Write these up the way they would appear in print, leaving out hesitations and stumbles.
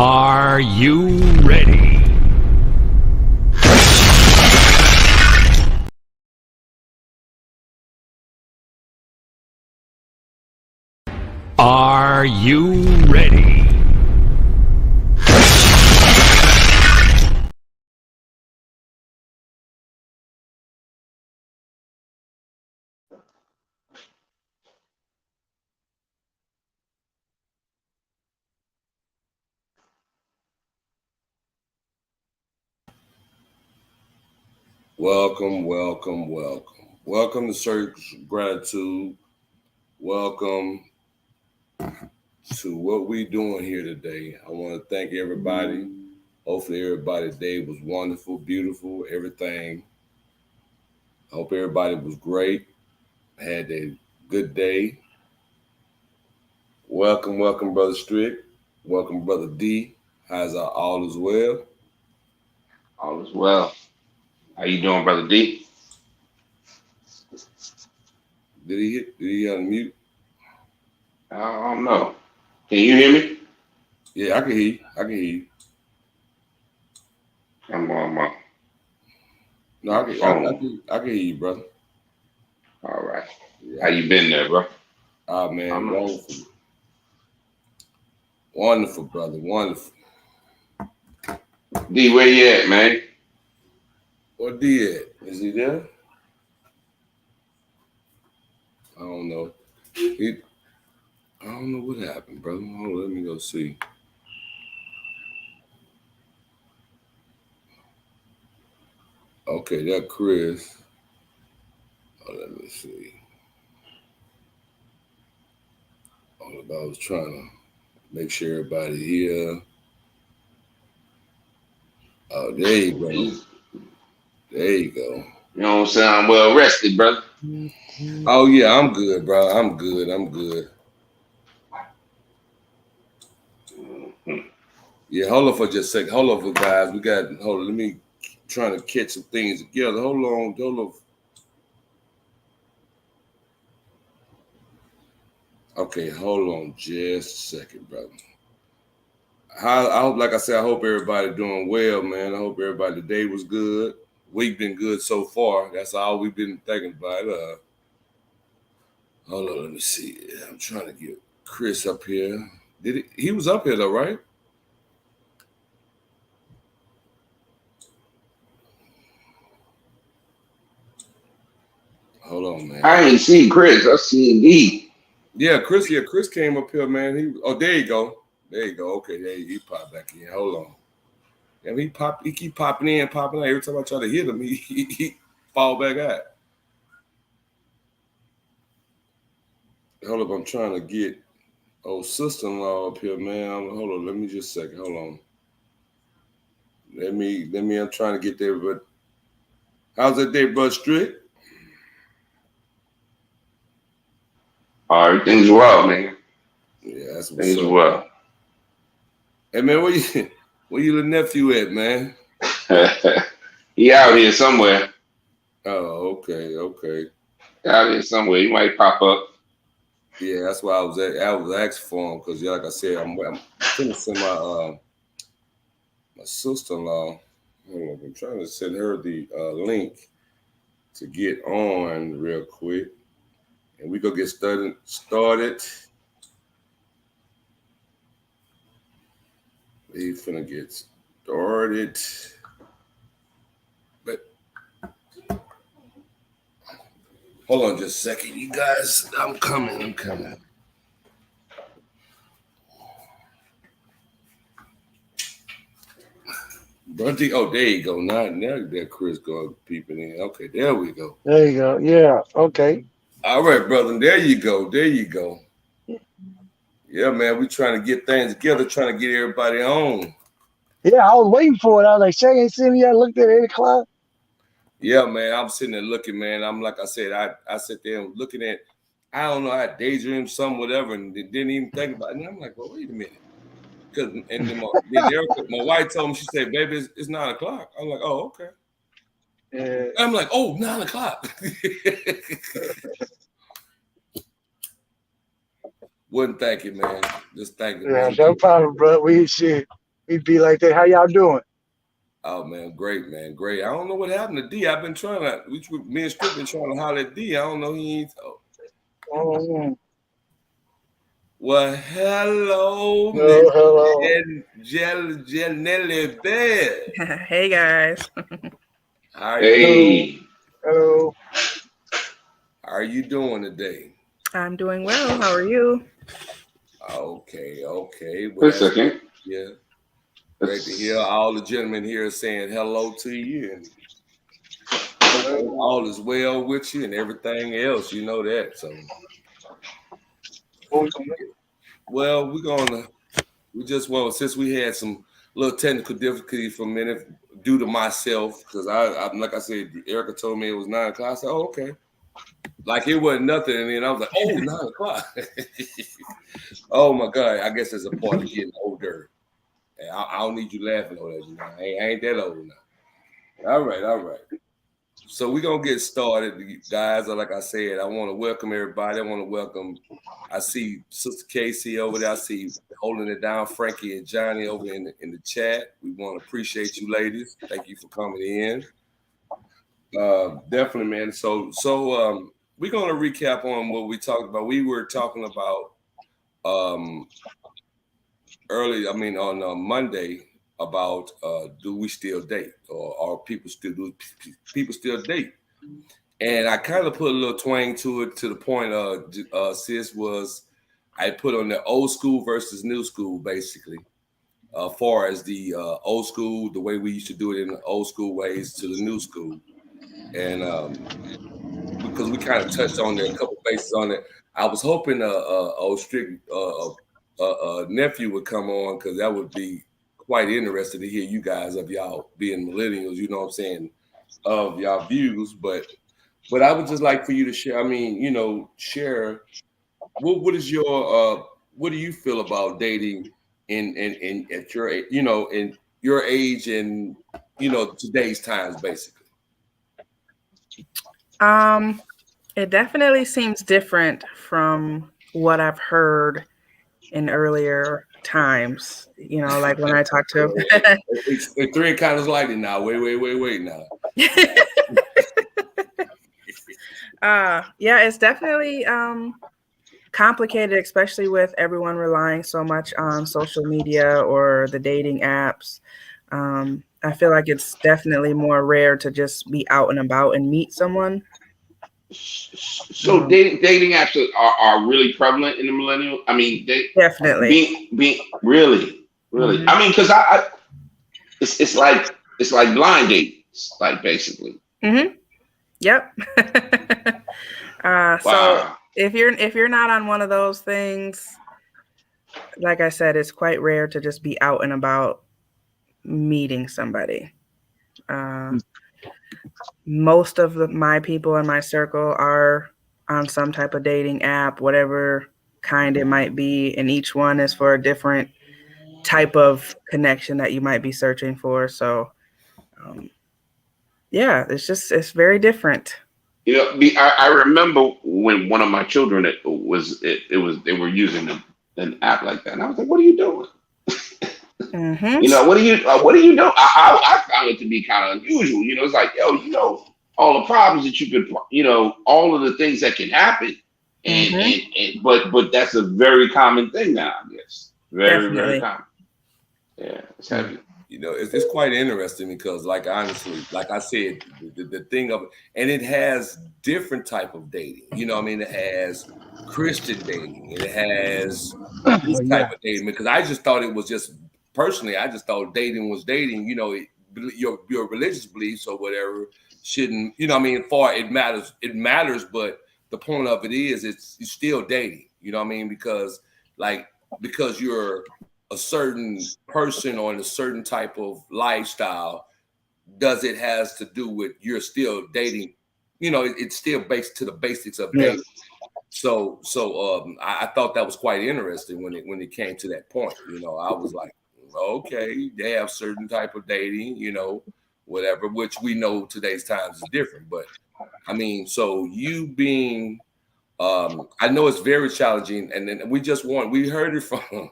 Are you ready? Are you ready? Welcome, welcome, welcome. Welcome to Search Gratitude. Welcome to what we doing here today. I want to thank everybody. Hopefully everybody's day was wonderful, beautiful, everything. I hope everybody was great. Had a good day. Welcome, Brother Strick. Welcome, Brother D. How's all is well? All is well. How you doing, brother D? Did he unmute? I don't know. Can you hear me? Yeah, I can hear you. I can hear you. I'm on my No, my phone. I can hear you, brother. All right. Yeah, How you been there, bro? man, I'm wonderful. Wonderful, brother. Wonderful. D. Where you at, man? What D at? Is he there? I don't know. I don't know what happened, brother. Hold on, let me go see. Okay, that Chris. Oh, let me see. I was trying to make sure everybody here. Oh, there you go. There you go. You don't sound well rested, brother. Oh yeah, I'm good, bro. I'm good. I'm good. Mhm. Yeah, hold on for just a second. Hold on for guys. Hold on. Let me trying to catch some things together. Hold on. Okay, hold on just a second, brother. I hope, like I said, I hope everybody doing well, man. I hope everybody day was good. We've been good so far. That's all we've been thinking about. Hold on, let me see. I'm trying to get Chris up here. He was up here though, right? Hold on, man. I ain't seen Chris. I seen D. Yeah, Chris came up here, man. There you go. There you go. Okay, there he popped back in. Hold on. Yeah, he keep popping in, popping out. Every time I try to hit him, he fall back out. Hold up, I'm trying to get old sister-in-law up here, man. Hold on, let me just a second. Hold on. Let me. I'm trying to get there, but how's that day, Bud Strick? Everything's well, man. Yeah, that's what's Things up. well. Hey man, where you little nephew at, man? He out here somewhere. Oh, okay. Out here somewhere. He might pop up. Yeah, that's why I was asking for him because, yeah, like I said, I'm finishing my sister-in-law. Hold on, I'm trying to send her the link to get on real quick, and we go get started. We finna get started, but hold on just a second, you guys. I'm coming. Brunty, oh, there you go. Now that Chris going peeping in. Okay, there we go. There you go. Yeah. Okay. All right, brother. There you go. Yeah, man. We trying to get things together, trying to get everybody on. Yeah, I was waiting for it. I was like, Shay ain't seen me yet. I looked at 8 o'clock. Yeah, man. I'm sitting there looking, man. I'm like I said, I sit there and looking at, I don't know, I daydream some whatever, and didn't even think about it. And I'm like, well, wait a minute. Because and then my wife told me, she said, baby, it's 9 o'clock. I'm like, oh, okay. Yeah. I'm like, oh, 9 o'clock. Wouldn't thank you, man. Just thank you, Yeah, man. no problem, bro. We shit. He'd be like that. How y'all doing? Oh man, great man, great. I don't know what happened to D. I've been trying to, me and Strip been trying to holler at D. I don't know he ain't. Oh, Well, hello, Miss hello. Janelle Bear. Hey guys. How are you? Hey, Hello. How are you doing today? I'm doing well. How are you? Okay. Well, wait a second. yeah. Great to hear all the gentlemen here saying hello to you, and all is well with you and everything else. You know that. So, well, we just want, since we had some little technical difficulty for a minute due to myself, because I like I said, Erica told me it was 9 o'clock. I said, oh, okay. Like it wasn't nothing. And then I was like, oh, 9 o'clock. Oh my God. I guess it's a part of getting older. I don't need you laughing on that. You know? I ain't that old now. All right. So we're going to get started, guys. Like I said, I want to welcome everybody. I see Sister Casey over there. I see holding it down, Frankie and Johnny over in the chat. We want to appreciate you ladies. Thank you for coming in. Definitely, man. So we're going to recap on what we talked about. We were talking about on Monday about do we still date, or people still date? And I kind of put a little twang to it, to the point sis was, I put on the old school versus new school, basically, far as the old school, the way we used to do it in the old school ways, to the new school. And because we kind of touched on there a couple bases on it, I was hoping old strict nephew would come on, because that would be quite interesting to hear you guys, of y'all being millennials, you know what I'm saying, of y'all views. But I would just like for you to share. I mean, share what is your what do you feel about dating in at your in your age and today's times, basically. It definitely seems different from what I've heard in earlier times. Like when I talk to it's 3 kind of like it now. Wait now. Yeah, it's definitely complicated, especially with everyone relying so much on social media or the dating apps. I feel like it's definitely more rare to just be out and about and meet someone. So dating apps are really prevalent in the millennial. I mean, they definitely being really. Mm-hmm. I mean, because it's like blind dates, like, basically. Mm-hmm. Yep. Wow. So if you're not on one of those things, like I said, it's quite rare to just be out and about meeting somebody. Most of my people in my circle are on some type of dating app, whatever kind it might be, and each one is for a different type of connection that you might be searching for. So yeah, it's very different. I remember when one of my children they were using an app like that, and I was like, "What are you doing?" Mm-hmm. What are you doing? I found it to be kind of unusual. It's like, all the problems that you could, all of the things that can happen, and but that's a very common thing now, I guess. Very common. Yeah, it's heavy. It's quite interesting, because, like, honestly, like I said, the thing of it, and it has different type of dating. It has Christian dating, it has this type of dating, because I just thought it was just, personally, I just thought dating was dating. Your religious beliefs or whatever shouldn't, it matters, but the point of it is it's still dating. Because you're a certain person or in a certain type of lifestyle, does it has to do with you're still dating? It's still based to the basics of dating. So I thought that was quite interesting when it came to that point. I was like, okay, they have certain type of dating, whatever, which we know today's times is different. But I mean, so you being I know it's very challenging, and then we heard it from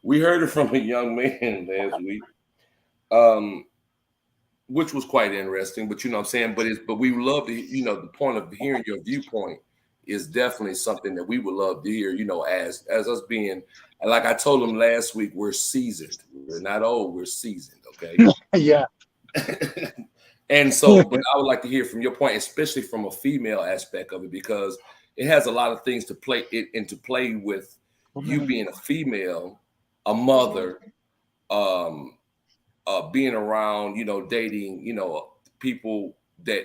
we heard it from a young man last week, which was quite interesting. But you know what I'm saying. But we love to, the point of hearing your viewpoint is definitely something that we would love to hear. As us being, like I told him last week, we're seasoned. We're not old. We're seasoned. Okay. Yeah. And so, but I would like to hear from your point, especially from a female aspect of it, because it has a lot of things to play with you being a female, a mother, being around, dating, people that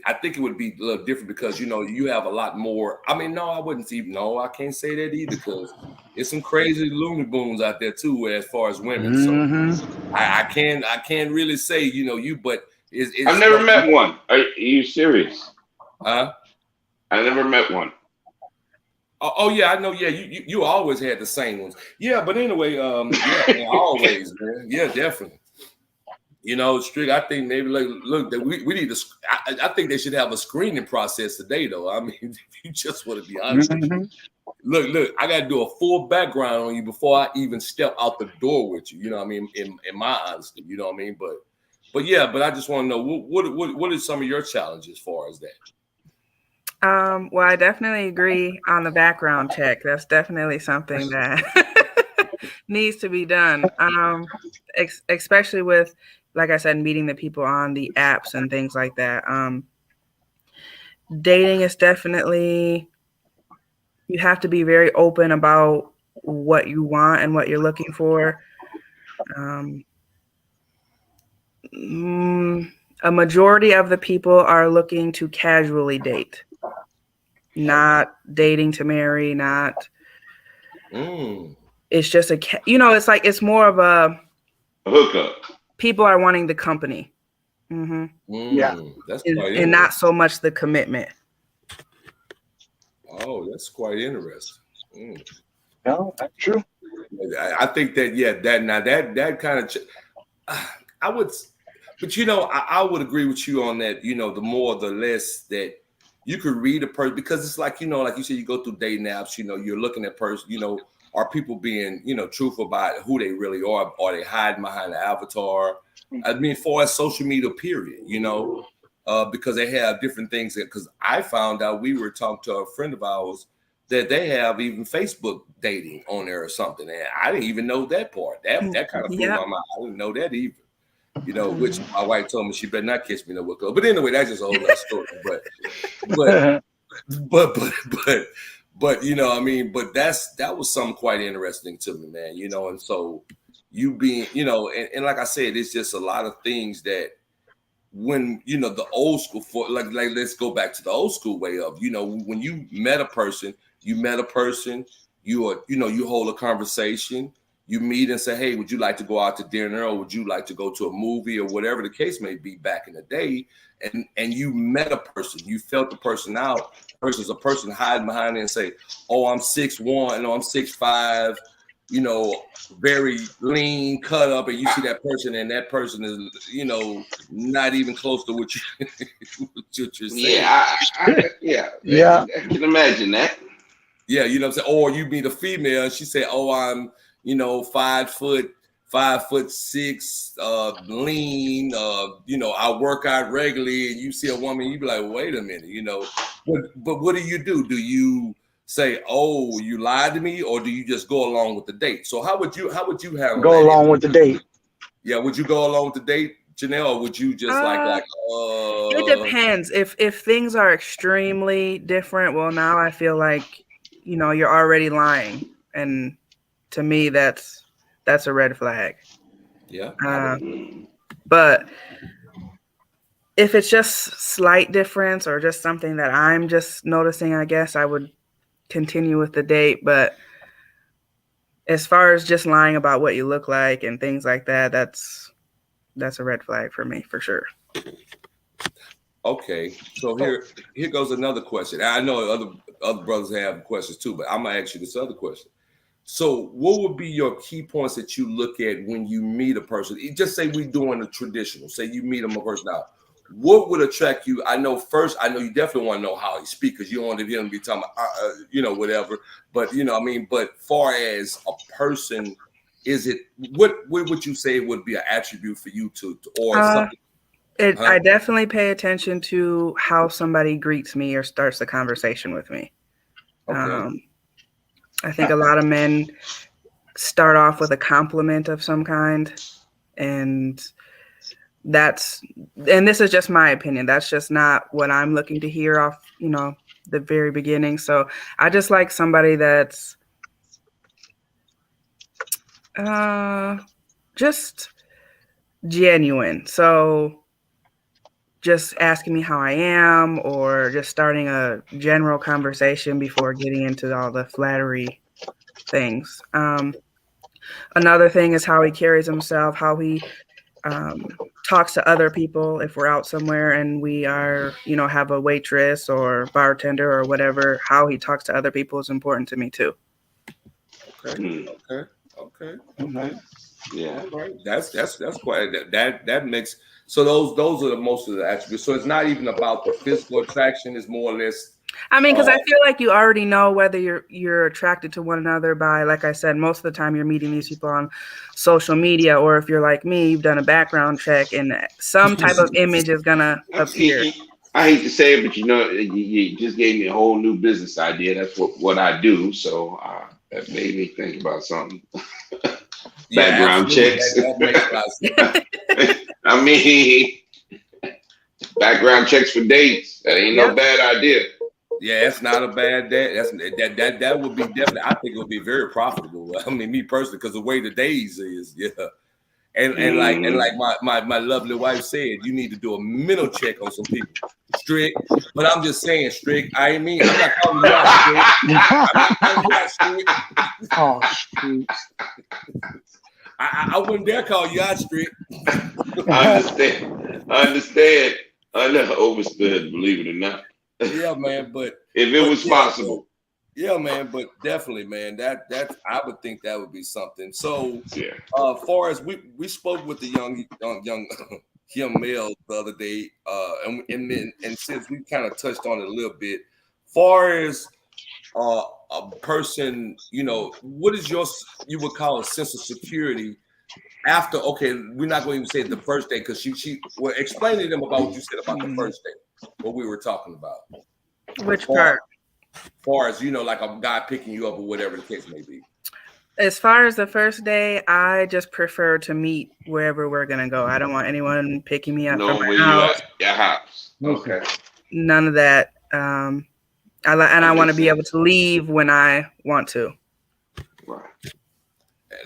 I think it would be a little different because, you have a lot more. I mean, no, I wouldn't even, no, I can't say that either because it's some crazy loony boons out there too, as far as women. So I can't really say, but I've never met one. Are you serious? Huh? I never met one. Oh yeah, I know. Yeah, you always had the same ones. Yeah, but anyway, yeah, man, always, man. Yeah, definitely. Strick. I think maybe look that we need to. I think they should have a screening process today, though. I mean, if you just want to be honest. Look, I got to do a full background on you before I even step out the door with you. You know what I mean? In my honesty, you know what I mean. But yeah, but I just want to know what are some of your challenges as far as that. Well, I definitely agree on the background check. That's definitely something that needs to be done. Especially with, like I said, meeting the people on the apps and things like that. Dating is definitely, you have to be very open about what you want and what you're looking for. A majority of the people are looking to casually date. Not dating to marry, not. It's just it's more of a hookup. People are wanting the company. Yeah, that's and not so much the commitment. Oh, that's quite interesting. No, that's true. I think that that kind of I would, but I would agree with you on that. The more the less that you could read a person, because it's like, like you said, you go through dating apps, you're looking at person, are people being, truthful about who they really are? Are they hiding behind the avatar? I mean, for as social media, period, because they have different things. Because I found out, we were talking to a friend of ours that they have even Facebook dating on there or something. And I didn't even know that part. That kind of blew my mind. I didn't know that either. Which my wife told me she better not kiss me no more. But anyway, that's just a whole other story. But I mean, but that was something quite interesting to me, man. And so you being, and like I said, it's just a lot of things that when the old school like let's go back to the old school way of when you met a person, you hold a conversation. You meet and say, hey, would you like to go out to dinner, or would you like to go to a movie, or whatever the case may be back in the day, and you met a person, you felt the person out versus a person hiding behind it and say, oh, I'm 6'1", or I'm 6'5", very lean, cut up, and you see that person, and that person is, not even close to what you're saying. Yeah, I can imagine that. Yeah, what I'm saying? Or you meet a female and she said, oh, I'm 5'6", lean, I work out regularly, and you see a woman, you be like, wait a minute, but what do? Do you say, oh, you lied to me, or do you just go along with the date? So how would you have go along with the date? Yeah, would you go along with the date, Janelle, or would you just it depends. If things are extremely different, well, now I feel like you're already lying, and to me, that's a red flag. Yeah. But if it's just slight difference or just something that I'm just noticing, I guess I would continue with the date. But as far as just lying about what you look like and things like that, that's a red flag for me, for sure. Okay, so here goes another question. I know other brothers have questions too, but I'm gonna ask you this other question. So what would be your key points that you look at when you meet a person? Just say we're doing a traditional. Say you meet them a person out. what would attract you? I know you definitely want to know how he speaks because you don't want to hear him be talking about, whatever. But, but far as a person, is it, what would you say would be an attribute for you or something? I definitely pay attention to how somebody greets me or starts the conversation with me. Okay. I think a lot of men start off with a compliment of some kind, and this is just my opinion. That's just not what I'm looking to hear off, the very beginning. So I just like somebody that's just genuine. So just asking me how I am, or just starting a general conversation before getting into all the flattery things. Another thing is how he carries himself, how he talks to other people. If we're out somewhere and we are, have a waitress or bartender or whatever, how he talks to other people is important to me too. Okay. Yeah. All right. That's quite that makes. So those are most of the attributes. So it's not even about the physical attraction. It's more or less. I mean, because I feel like you already know whether you're attracted to one another by, like I said, most of the time you're meeting these people on social media, or if you're like me, you've done a background check and some type of image is gonna appear. I hate to say it, but you just gave me a whole new business idea. That's what I do. So that made me think about something. Background checks. That makes a lot of sense. I mean, background checks for dates. That ain't no bad idea. Yeah, it's not a bad day. That would be definitely. I think it would be very profitable. I mean, me personally, because the way the days is, and like my lovely wife said, you need to do a mental check on some people. Strict, but I'm just saying, strict. I'm not calling you out strict. Oh, shoot. I wouldn't dare call you out strict. I understand. I never overstood, believe it or not. Yeah, man, but if it was possible. Yeah, man, but definitely, man, that I would think that would be something. So, far as we spoke with the young male the other day, and since we kind of touched on it a little bit, far as a person, what is you would call a sense of security after? Okay, we're not going to even say the first day because she well, explain to them about what you said about the first day, what we were talking about. Which part? Far as like a guy picking you up or whatever the case may be. As far as the first day, I just prefer to meet wherever we're gonna go. I don't want anyone picking me up from my house. Your house. Okay. None of that. I want to be able to leave when I want to. Right.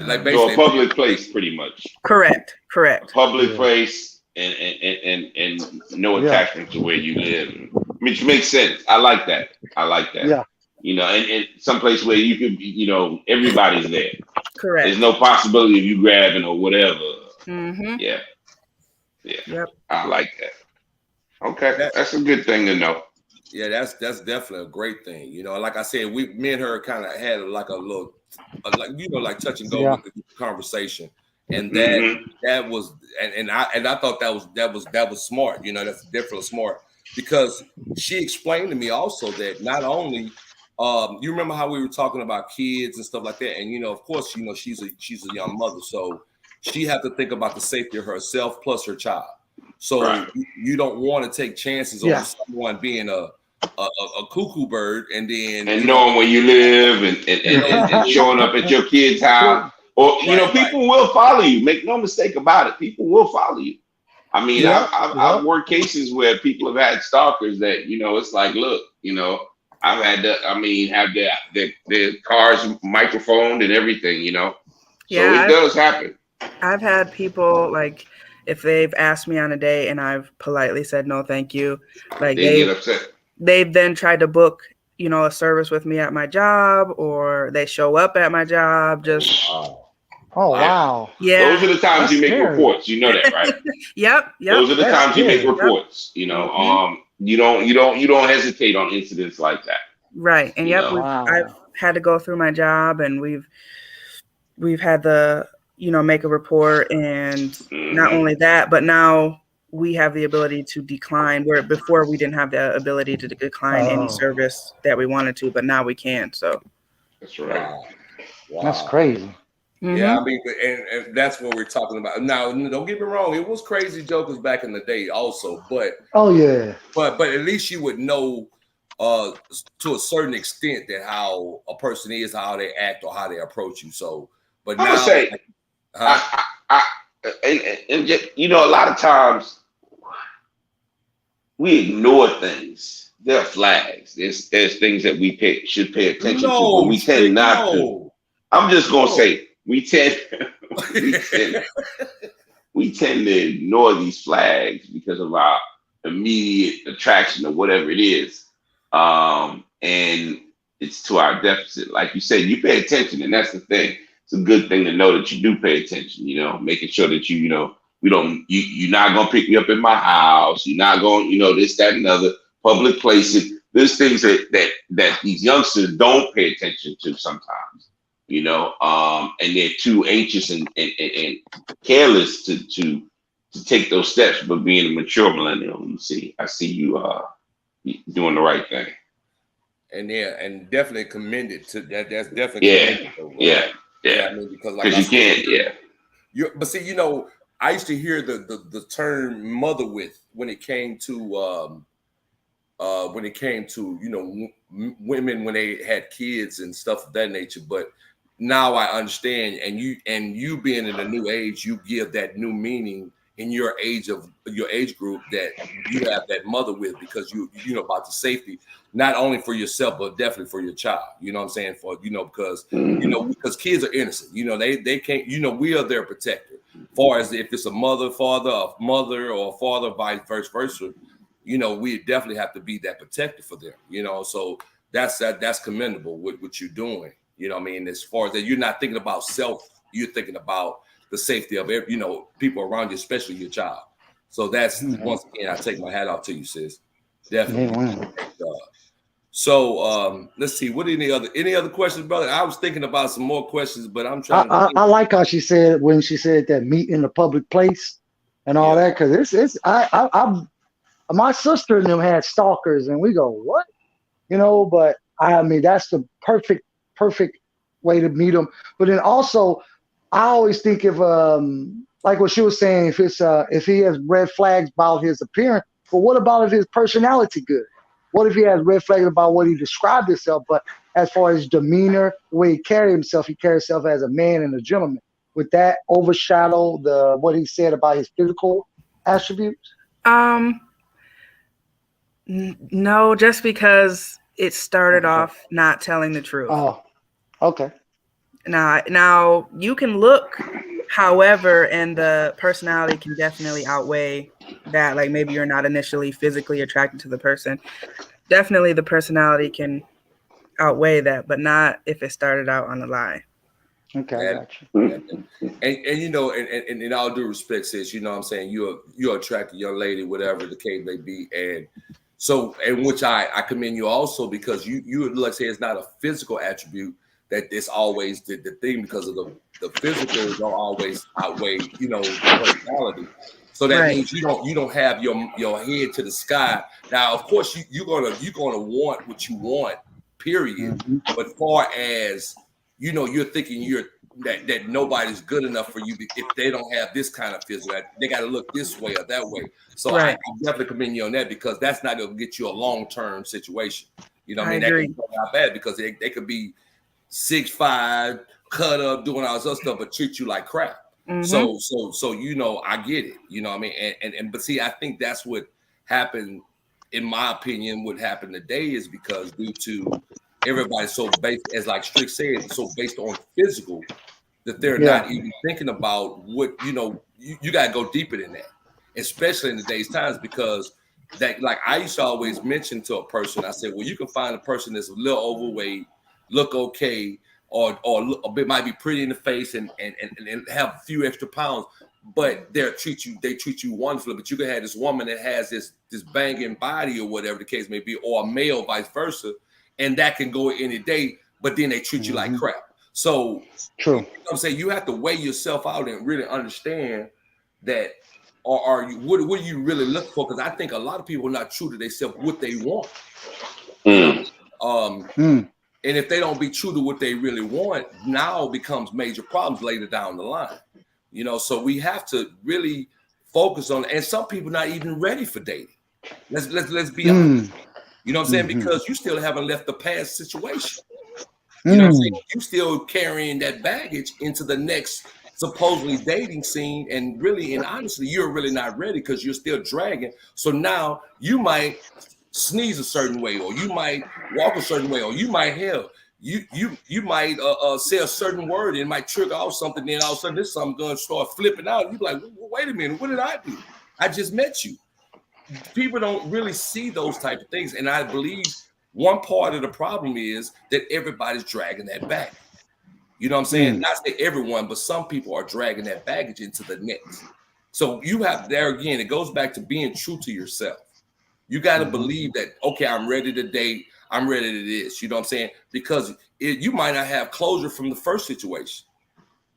Like so a public place, pretty much. Correct. A public place and no attachment to where you live. Which makes sense. I like that. Yeah. And some place where you could, everybody's there. Correct. There's no possibility of you grabbing or whatever. Mm-hmm. Yeah. Yep. I like that. Okay. That's a good thing to know. Yeah, that's definitely a great thing. Like I said, me and her kind of had like a little, like touch and go with the conversation, and that was, and I thought that was smart. That's definitely smart because she explained to me also that not only, you remember how we were talking about kids and stuff like that, and of course, she's a young mother, so she had to think about the safety of herself plus her child. So you don't want to take chances on someone being a cuckoo bird and then knowing where you live and showing up at your kid's house. Or people will follow you. Make no mistake about it. People will follow you. I mean, I've worked cases where people have had stalkers that it's like, look, I've had to, have their cars microphoned and everything, So it does happen. I've had people like, if they've asked me on a date and I've politely said no, thank you, like they get upset. They've then tried to book, a service with me at my job, or they show up at my job. Just wow. Yeah. Those are the times you make reports. You know that, right? Yep. Those are the times you make reports. You don't hesitate on incidents like that. Right. And I've had to go through my job, and we've had to make a report, and not only that, but now we have the ability to decline, where before we didn't have the ability to decline any service that we wanted to, but now we can. So That's right. Wow. That's crazy. Yeah, I mean, and that's what we're talking about. Now, don't get me wrong; it was crazy jokers back in the day, also. But but at least you would know, to a certain extent, that how a person is, how they act, or how they approach you. So, but now, say, and you know, a lot of times we ignore things. There are flags. There's things that we should pay attention to, but we tend not to. I'm just gonna say we tend to ignore these flags because of our immediate attraction or whatever it is, and it's to our deficit. Like you said, you pay attention, and that's the thing. It's a good thing to know that you do pay attention. You know, making sure that you're not gonna pick me up in my house. You're not going, this, that, and other public places. There's things that these youngsters don't pay attention to sometimes. And they're too anxious and careless to take those steps. But being a mature millennial, I see you doing the right thing. And definitely commended to that. That's definitely yeah. I mean, because you can't, but see, I used to hear the term mother with when it came to women when they had kids and stuff of that nature. But now I understand, and you being in a new age, you give that new meaning in your age group that you have that mother with, because you about the safety, not only for yourself but definitely for your child. You know what I'm saying? Because kids are innocent. They can't. We are their protector. Far as if it's a mother, or father, vice versa. We definitely have to be that protector for them. So that's commendable with what you're doing. You know what I mean? As far as that, you're not thinking about self, you're thinking about the safety of people around you, especially your child. So that's once again, I take my hat off to you, sis. Definitely. So let's see. Any other questions, brother? I was thinking about some more questions, but I'm trying. I like how she said when she said that meet in the public place and all that, because I'm my sister and them had stalkers, and we go, what? But I mean, that's the perfect way to meet them. But then also, I always think of like what she was saying, if he has red flags about his appearance, but what about if his personality good? What if he has red flags about what he described himself, but as far as demeanor, the way he carries himself as a man and a gentleman? Would that overshadow what he said about his physical attributes? No, just because it started off not telling the truth. Oh, okay. Now you can look, however, and the personality can definitely outweigh that. Like maybe you're not initially physically attracted to the person. Definitely the personality can outweigh that, but not if it started out on a lie. Okay, gotcha. And in all due respect, sis, what I'm saying, you're attracted young lady, whatever the case may be, and which I commend you also, because you let's say it's not a physical attribute that it's always the thing, because of the physical don't always outweigh the personality. So that means you don't have your head to the sky. Now, of course, you're gonna want what you want, period. But far as you're thinking that nobody's good enough for you if they don't have this kind of physical. They got to look this way or that way. So I definitely commend you on that, because that's not going to get you a long-term situation. What I mean? That can go out bad, because they could be 6'5", cut up, doing all this other stuff, but treat you like crap. So I get it. What I mean? But see, I think that's what happened. In my opinion, what happened today is because due to everybody's so based, as like Strick said, so based on physical, that they're not even thinking about what you got to go deeper than that, especially in today's times, because that, like I used to always mention to a person, I said, well, you can find a person that's a little overweight, look okay, or a bit might be pretty in the face and have a few extra pounds, but they treat you wonderfully. But you can have this woman that has this banging body or whatever the case may be, or a male, vice versa. And that can go any day, but then they treat you like crap. So true. I'm saying you have to weigh yourself out and really understand that or are you what do you really look for? Because I think a lot of people are not true to themselves what they want. And if they don't be true to what they really want, now it becomes major problems later down the line. You know, so we have to really focus on, and some people not even ready for dating. Let's be honest. You know what I'm saying? Because you still haven't left the past situation. You know what I'm saying? You still carrying that baggage into the next supposedly dating scene, and really and honestly, you're really not ready because you're still dragging. So now you might sneeze a certain way, or you might walk a certain way, or you might you might say a certain word and it might trigger off something. Then all of a sudden, this something going to start flipping out. You're like, wait a minute, what did I do? I just met you. People don't really see those type of things, and I believe one part of the problem is that everybody's dragging that back. You know what I'm saying? Not say everyone, but some people are dragging that baggage into the next. So you have there again, it goes back to being true to yourself. You got to believe that, okay, I'm ready to date. I'm ready to this. You know what I'm saying? Because you might not have closure from the first situation.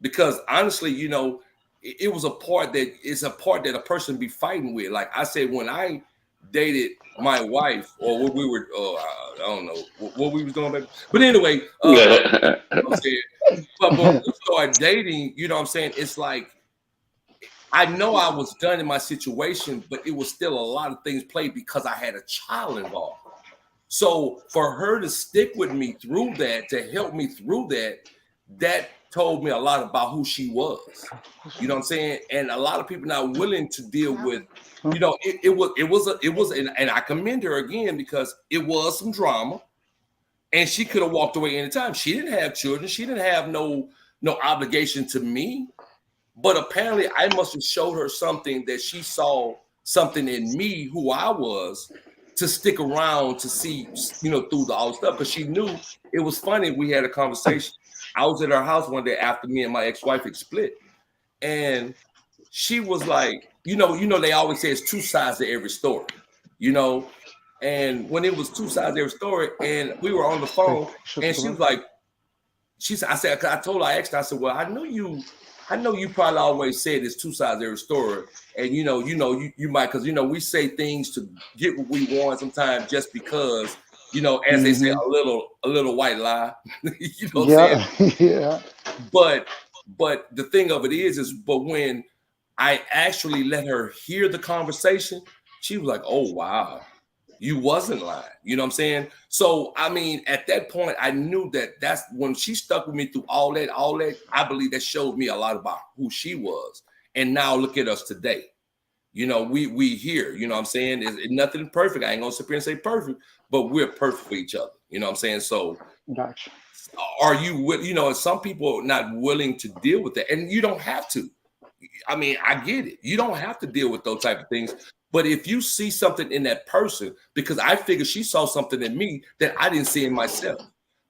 Because honestly, you know, it was a part that a person be fighting with. Like I said, when I dated my wife, or what we were, I don't know what we was doing, baby. But anyway, you know what I'm saying? But when we started dating, you know what I'm saying? It's like, I know I was done in my situation, but it was still a lot of things played because I had a child involved. So for her to stick with me through that, to help me through that, that told me a lot about who she was. You know what I'm saying? And a lot of people not willing to deal with, you know, it was, and I commend her again because it was some drama, and she could have walked away anytime. She didn't have children. She didn't have no obligation to me. But apparently I must have showed her something, that she saw something in me, who I was, to stick around to see, you know, through all the stuff. Because she knew it was funny. We had a conversation. I was at her house one day after me and my ex-wife had split. And she was like, you know, they always say it's two sides to every story, you know. And when it was two sides to every story, and we were on the phone, and she was like, I told her, I asked her, I said, well, I know you probably always said it's two sides of every story, and you might, because you know we say things to get what we want sometimes just because, you know, as they say, a little white lie. You know what I'm saying? Yeah. But the thing of it is but when I actually let her hear the conversation, she was like, oh wow, you wasn't lying. You know what I'm saying? So, I mean, at that point, I knew that's when she stuck with me through all that, I believe that showed me a lot about who she was. And now look at us today. You know, we here, you know what I'm saying? It's nothing perfect. I ain't gonna sit here and say perfect, but we're perfect for each other. You know what I'm saying? So gotcha. Are you, you know, some people are not willing to deal with that, and you don't have to. I mean, I get it. You don't have to deal with those type of things. But if you see something in that person, because I figure she saw something in me that I didn't see in myself,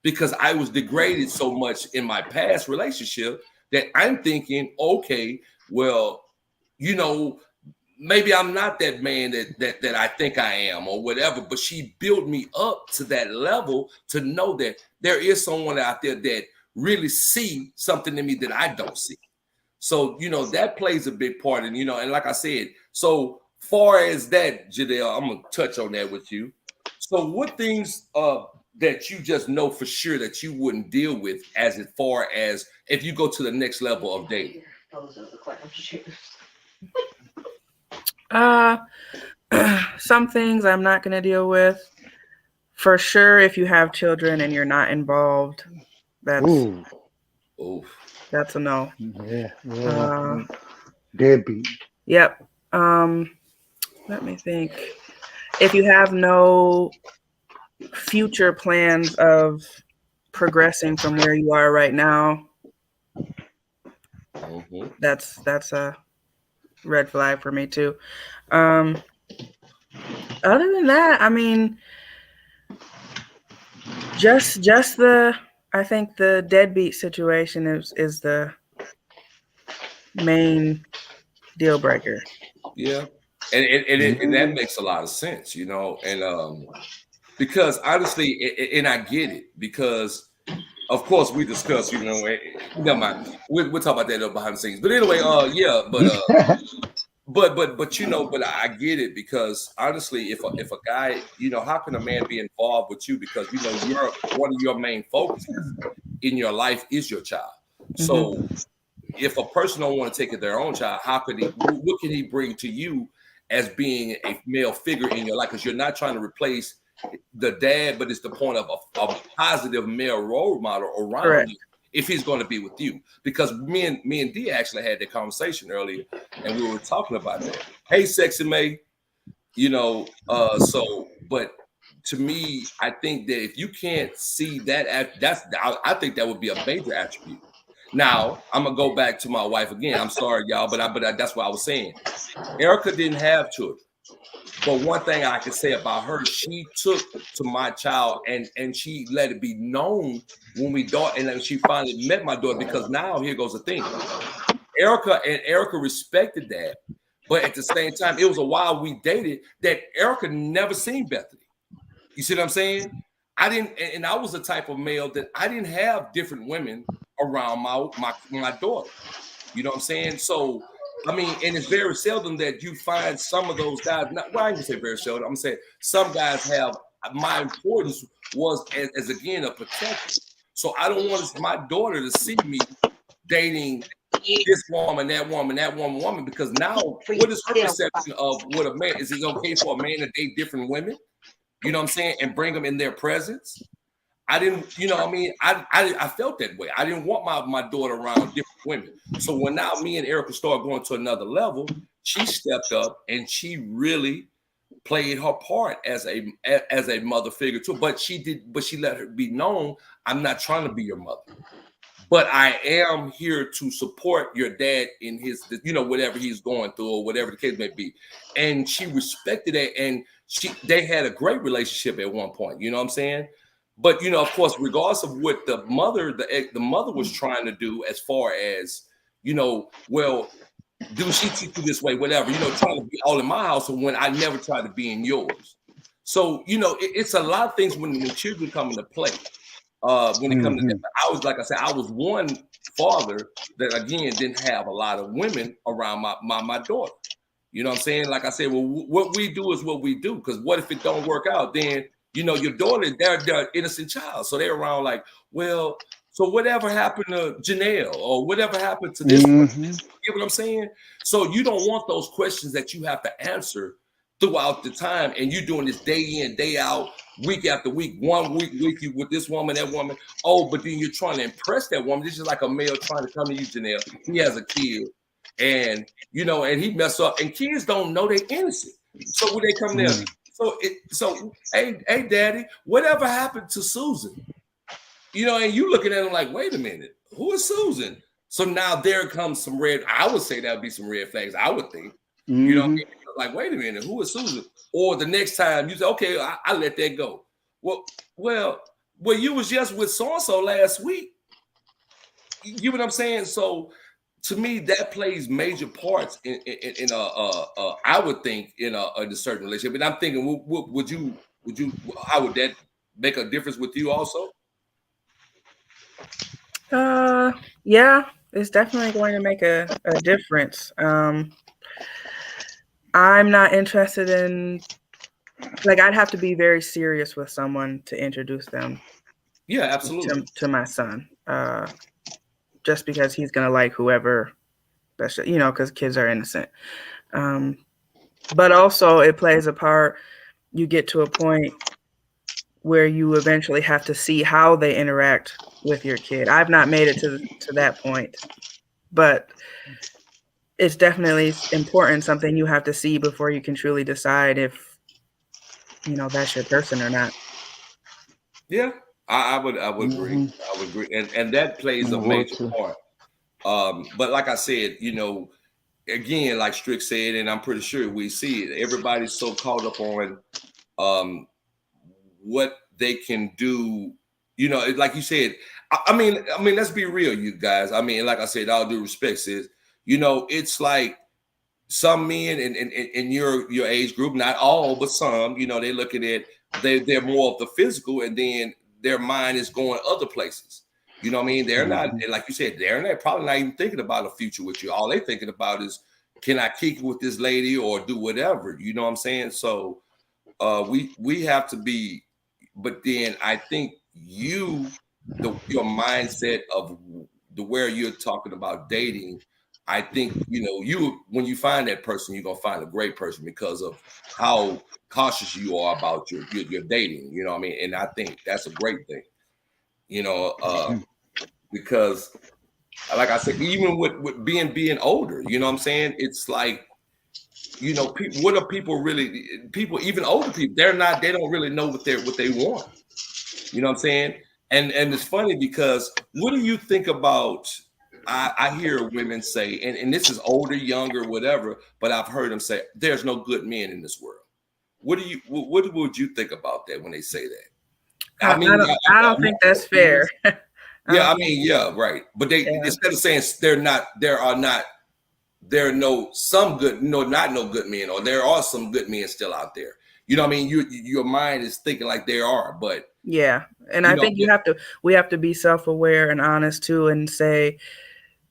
because I was degraded so much in my past relationship that I'm thinking, okay, well, you know, maybe I'm not that man that I think I am or whatever, but she built me up to that level to know that there is someone out there that really see something in me that I don't see. So, you know, that plays a big part. And, you know, and like I said, so far as that, Jadelle, I'm going to touch on that with you. So what things that you just know for sure that you wouldn't deal with as far as if you go to the next level of dating? Some things I'm not going to deal with. For sure, if you have children and you're not involved, that's a no. Yeah. Deadbeat. Yep. Let me think. If you have no future plans of progressing from where you are right now, that's a red flag for me too. Other than that, I mean, I think the deadbeat situation is the main deal breaker. Yeah. And that makes a lot of sense, you know, and because honestly, and I get it, because of course we discussed, you know, never mind. We'll talk about that behind the scenes. But anyway, But but I get it, because honestly, if a guy, how can a man be involved with you, because you're one of your main focuses in your life is your child. So if a person don't want to take it their own child, how could he? What can he bring to you as being a male figure in your life? Because you're not trying to replace the dad, but it's the point of a positive male role model around you if he's going to be with you. Because me and D actually had that conversation earlier, and we were talking about that. Hey, Sexy May, but to me, I think that if you can't see that, I think that would be a major attribute. Now, I'm gonna go back to my wife again. I'm sorry, y'all, but that's what I was saying. Erica didn't have children, but one thing I can say about her, she took to my child and she let it be known when we daughter, and then she finally met my daughter. Because now here goes the thing: Erica respected that, but at the same time, it was a while we dated that Erica never seen Bethany. You see what I'm saying? I didn't, and I was the type of male that I didn't have different women around my daughter. You know what I'm saying? So, I mean, and it's very seldom that you find some of those guys. I ain't gonna say very seldom. I'm gonna say some guys have. My importance was as again a protector. So I don't want my daughter to see me dating this woman, that woman, because now what is her perception of what a man is? It okay for a man to date different women? You know what I'm saying? And bring them in their presence. I didn't, I felt that way. I didn't want my daughter around different women. So when now me and Erica started going to another level, she stepped up and she really played her part as a mother figure too. But she let her be known, I'm not trying to be your mother, but I am here to support your dad in his, whatever he's going through or whatever the case may be. And she respected it, and they had a great relationship at one point. You know what I'm saying? But of course, regardless of what the mother was trying to do, as far as well, do she teach you this way, whatever, trying to be all in my house, when I never tried to be in yours. So it's a lot of things when children come into play. When it comes to that, I was one father that again didn't have a lot of women around my daughter. You know what I'm saying? Like I said, well, what we do is what we do. Because what if it don't work out? Then your daughter, they're an innocent child, so they're around like, well, so whatever happened to Janelle or whatever happened to this person? You get what I'm saying? So you don't want those questions that you have to answer throughout the time, and you're doing this day in, day out, week after week, 1 week with you with this woman, that woman. Oh, but then you're trying to impress that woman. This is like a male trying to come to you, Janelle. He has a kid, and and he mess up, and kids don't know they're innocent. So when they come there, hey, daddy, whatever happened to Susan? And you looking at him like, wait a minute, who is Susan? So now there comes some I would say that would be some red flags, I would think. You know what I mean? Like, wait a minute, who is Susan? Or the next time you say, okay, I let that go. Well, you was just with so-and-so last week. You know what I'm saying? So to me, that plays major parts in I would think in a certain relationship. And I'm thinking, would you how would that make a difference with you also? Yeah, it's definitely going to make a difference. I'm not interested in, I'd have to be very serious with someone to introduce them. Yeah, absolutely. To my son. Just because he's going to like whoever, because kids are innocent. But also it plays a part. You get to a point where you eventually have to see how they interact with your kid. I've not made it to that point, but it's definitely important, something you have to see before you can truly decide if, that's your person or not. Yeah, I would agree. I would agree. And that plays a major part. But like I said, again, like Strick said, and I'm pretty sure we see it, everybody's so caught up on what they can do. Like you said, I mean, let's be real, you guys. I mean, like I said, all due respect, sis, it's like some men in your age group, not all, but some, they look at it, they're more of the physical, and then their mind is going other places. You know what I mean? They're not, like you said, they're probably not even thinking about a future with you. All they're thinking about is can I kick it with this lady or do whatever? You know what I'm saying? So we have to be, but then I think your mindset of where you're talking about dating, I think, when you find that person, you're gonna find a great person because of how cautious you are about your dating. You know what I mean? And I think that's a great thing. Because like I said, even with being older, you know what I'm saying? It's like, people, what are people really? People, even older people, they don't really know what they want. You know what I'm saying? And it's funny because what do you think about? I hear women say, and this is older, younger, whatever, but I've heard them say, "There's no good men in this world." What would you think about that when they say that? I don't think that's fair. Yeah, right. But they instead of saying there are not some good, not no good men, or there are some good men still out there. You know what I mean? Your mind is thinking like there are, but yeah. And I think we have to be self-aware and honest too, and say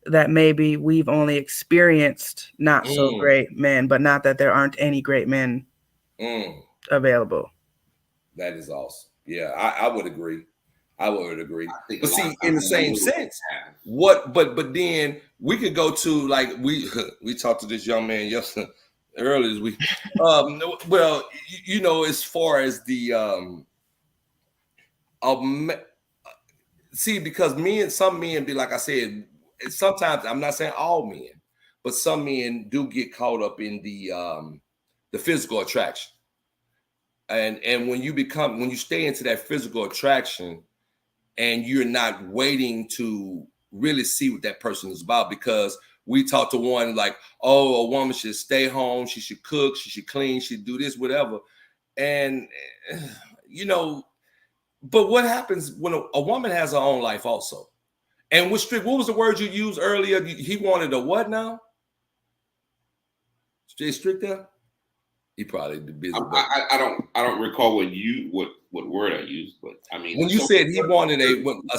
that maybe we've only experienced not so great men, but not that there aren't any great men available. That is awesome. Yeah, I would agree. But see, in the same sense, but then we could go to, like, we talked to this young man yesterday earlier this week. Well, as far as the see, because some men be, like I said, sometimes, I'm not saying all men, but some men do get caught up in the physical attraction. And when you stay into that physical attraction and you're not waiting to really see what that person is about, because we talked to one like, oh, a woman should stay home, she should cook, she should clean, she should do this, whatever. And, but what happens when a woman has her own life also? And what was the word you used earlier? He wanted a what now? Jay Strick there? He probably busy. I don't recall what word I used, but I mean, when you said he wanted a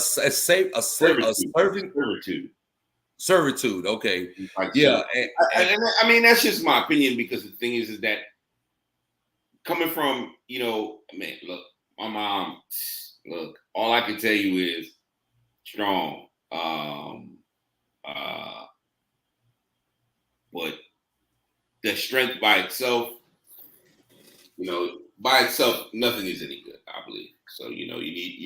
servitude. Okay, yeah. And I mean, that's just my opinion, because the thing is that coming from, man, look, my mom, look, all I can tell you is strong. But the strength by itself, nothing is any good, I believe. So, you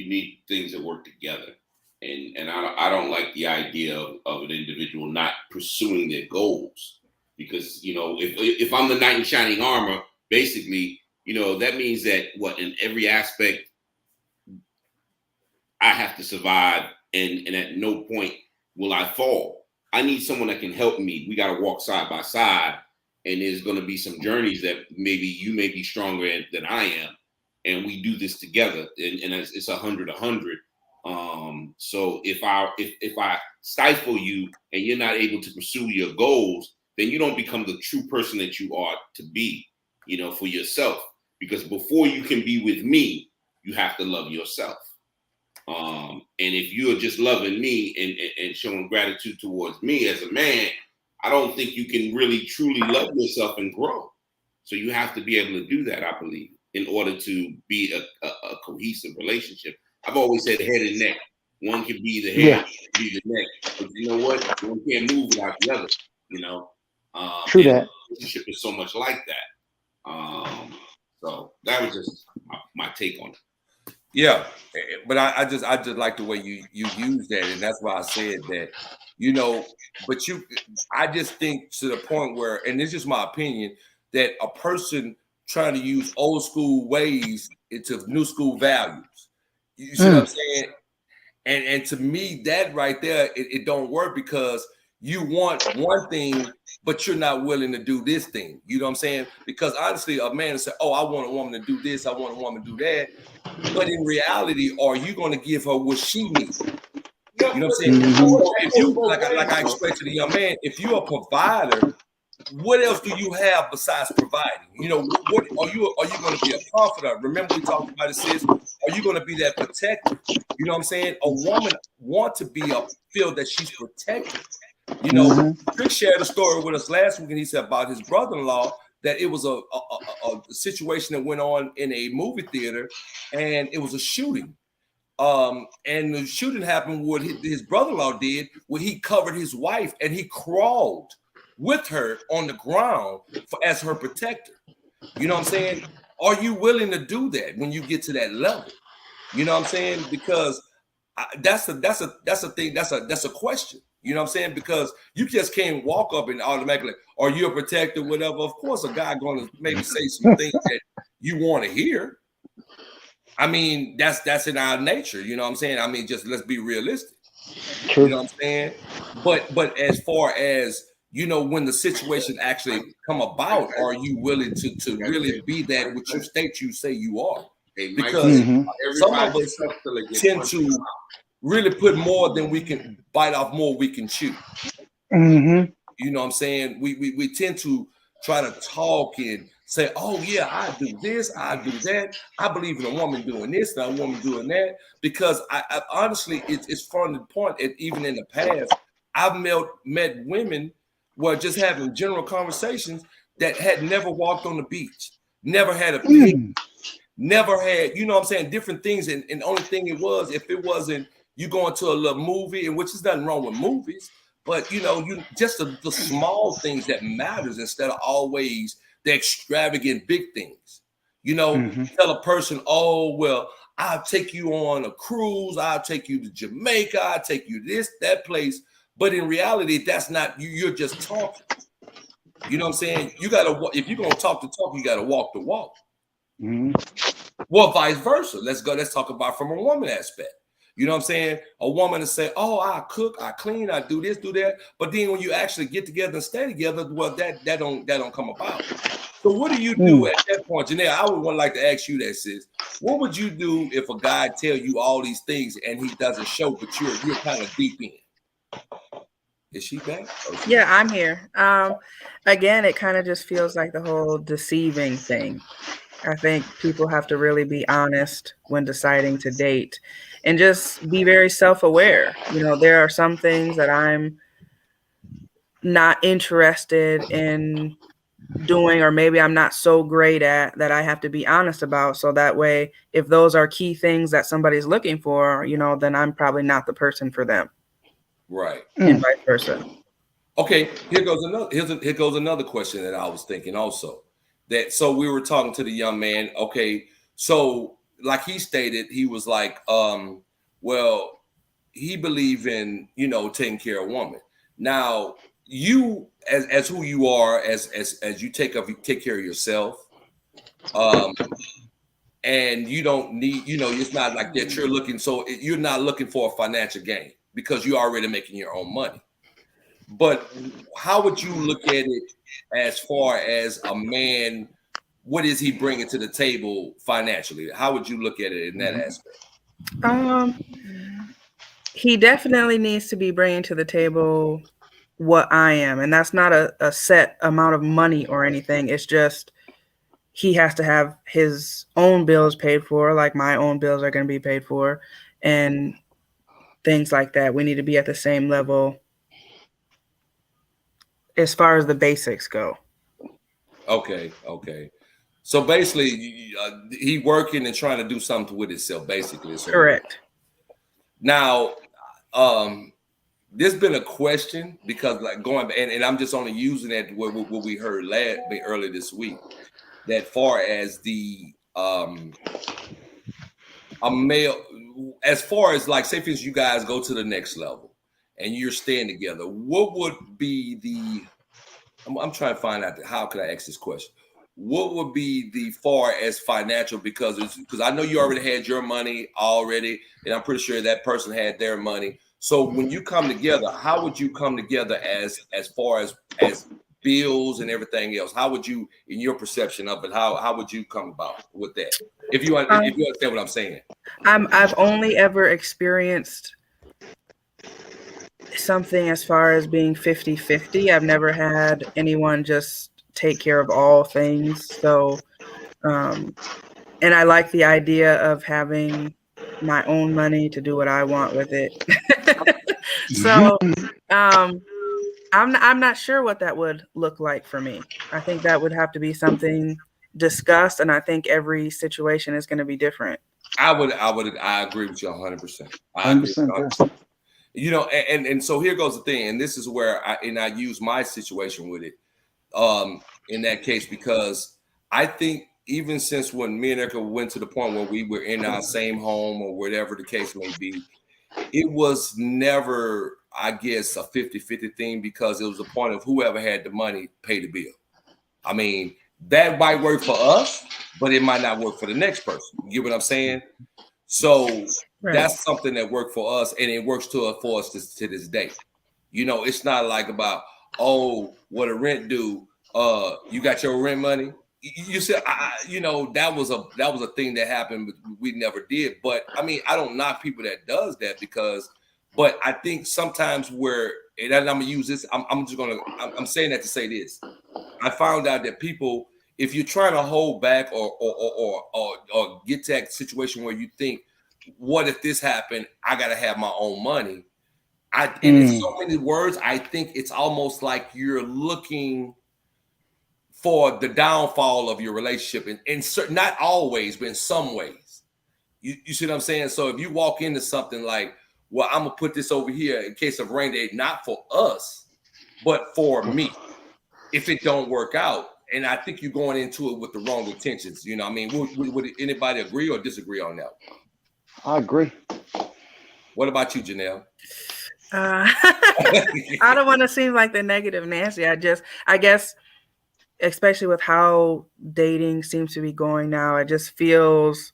need things that work together. And I don't like the idea of an individual not pursuing their goals, because, if I'm the knight in shining armor, basically, that means that in every aspect I have to survive, and at no point will I fall. I need someone that can help me. We got to walk side by side, and there's going to be some journeys that maybe you may be stronger than I am, and we do this together. And it's 100-100. So if I stifle you and you're not able to pursue your goals, then you don't become the true person that you are to be, for yourself. Because before you can be with me, you have to love yourself. And if you're just loving me and showing gratitude towards me as a man, I don't think you can really truly love yourself and grow. So you have to be able to do that, I believe, in order to be a cohesive relationship. I've always said head and neck. One can be the head, be the neck. But you know what? One can't move without the other. True that. Relationship is so much like that. So that was just my take on it. Yeah, but I just like the way you use that, and that's why I said that, but I just think to the point where, and this is my opinion, that a person trying to use old school ways into new school values. You see what I'm saying? And to me, that right there, it don't work, because you want one thing, but you're not willing to do this thing. You know what I'm saying? Because honestly, a man will say, oh, I want a woman to do this, I want a woman to do that. But in reality, are you going to give her what she needs? You know what I'm saying? If you, like I explained to the young man, if you're a provider, what else do you have besides providing? What are you going to be a confidant? Remember we talked about it, sis. Are you going to be that protector? You know what I'm saying? A woman want to feel that she's protected. You know, Rick shared a story with us last week, and he said about his brother-in-law that it was a situation that went on in a movie theater, and it was a shooting. And the shooting happened. What his brother-in-law did, where he covered his wife and he crawled with her on the ground as her protector. You know what I'm saying? Are you willing to do that when you get to that level? You know what I'm saying? Because that's a thing. That's a question. You know what I'm saying? Because you just can't walk up and automatically, are you a protector, whatever? Of course, a guy going to maybe say some things that you want to hear. I mean, that's in our nature. You know what I'm saying? I mean, just let's be realistic. True. You know what I'm saying? But as far as, you know, when the situation actually come about, are you willing to really be that which you state you say you are? Because some of us tend to really put more than we can bite off, more we can chew. You know what I'm saying? We tend to try to talk and say, oh yeah, I do this, I do that. I believe in a woman doing this and a woman doing that. Because I honestly, it's from the point that even in the past, I've met women who are just having general conversations that had never walked on the beach, never had a pig, never had, you know what I'm saying, different things. And the only thing it was, if it wasn't you going to a little movie, and which is nothing wrong with movies, but you know, you just the small things that matters instead of always the extravagant big things. You know, tell a person, oh, well, I'll take you on a cruise, I'll take you to Jamaica, I'll take you this, that place. But in reality, that's not you, you're just talking. You know what I'm saying? You gotta, if you're gonna talk the talk, you gotta walk the walk. Well, vice versa. Let's talk about from a woman aspect. You know what I'm saying? A woman to say, oh, I cook, I clean, I do this, do that. But then when you actually get together and stay together, well, that don't come about. So what do you do at that point? Janelle, I would like to ask you that, sis. What would you do if a guy tell you all these things and he doesn't show, but you're kind of deep in? Is she back? Yeah, I'm here. Again, it kind of just feels like the whole deceiving thing. I think people have to really be honest when deciding to date and just be very self-aware. You know, there are some things that I'm not interested in doing, or maybe I'm not so great at, that I have to be honest about. So that way, if those are key things that somebody's looking for, you know, then I'm probably not the person for them. Right. And vice versa. Okay, here goes another question that I was thinking also. That so we were talking to the young man. Okay, so like he stated, he was like, well, he believed in, you know, taking care of a woman. Now, you as who you are, as you take care of yourself, and you don't need, you know, it's not like that you're looking, so you're not looking for a financial gain because you're already making your own money. But how would you look at it as far as a man? What is he bringing to the table financially? How would you look at it in that aspect? He definitely needs to be bringing to the table what I am. And that's not a set amount of money or anything. It's just he has to have his own bills paid for, like my own bills are going to be paid for, and things like that. We need to be at the same level as far as the basics go. Okay. So basically, he working and trying to do something with himself, basically. So correct. Now, there's been a question because, like, going and I'm just only using that what we heard earlier this week. That far as the a male, as far as like, say for instance, you guys go to the next level and you're staying together, what would be the? I'm trying to find out how could I ask this question. What would be the far as financial, because I know you already had your money already, and I'm pretty sure that person had their money. So when you come together, how would you come together as far as bills and everything else? How would you, in your perception of it, how would you come about with that? If you understand what I'm saying. I've only ever experienced something as far as being 50-50. I've never had anyone just take care of all things. So, and I like the idea of having my own money to do what I want with it. So, I'm not sure what that would look like for me. I think that would have to be something discussed, and I think every situation is going to be different. I agree with you 100%. I agree with 100%. you 100%. You know, and so here goes the thing, and this is where I use my situation with it in that case, because I think even since when me and Erica went to the point where we were in our same home or whatever the case may be, it was never, I guess, a 50-50 thing, because it was a point of whoever had the money pay the bill. I mean, that might work for us, but it might not work for the next person. You get what I'm saying? So that's something that worked for us, and it works for us to this day. You know, it's not like about, oh, what a rent do? You got your rent money? You said, you know, that was a thing that happened, but we never did. But I mean, I don't knock people that does that, but I think sometimes and I'm gonna use this. I'm saying that to say this. I found out that people, if you're trying to hold back or get to that situation where you think, what if this happened? I gotta have my own money. In so many words, I think it's almost like you're looking for the downfall of your relationship, and not always, but in some ways. You see what I'm saying? So if you walk into something like, well, I'm gonna put this over here in case of rain day, not for us, but for me, if it don't work out. And I think you're going into it with the wrong intentions. You know what I mean? Would anybody agree or disagree on that? I agree. What about you, Janelle? I don't want to seem like the negative Nancy. I guess, especially with how dating seems to be going now, it just feels,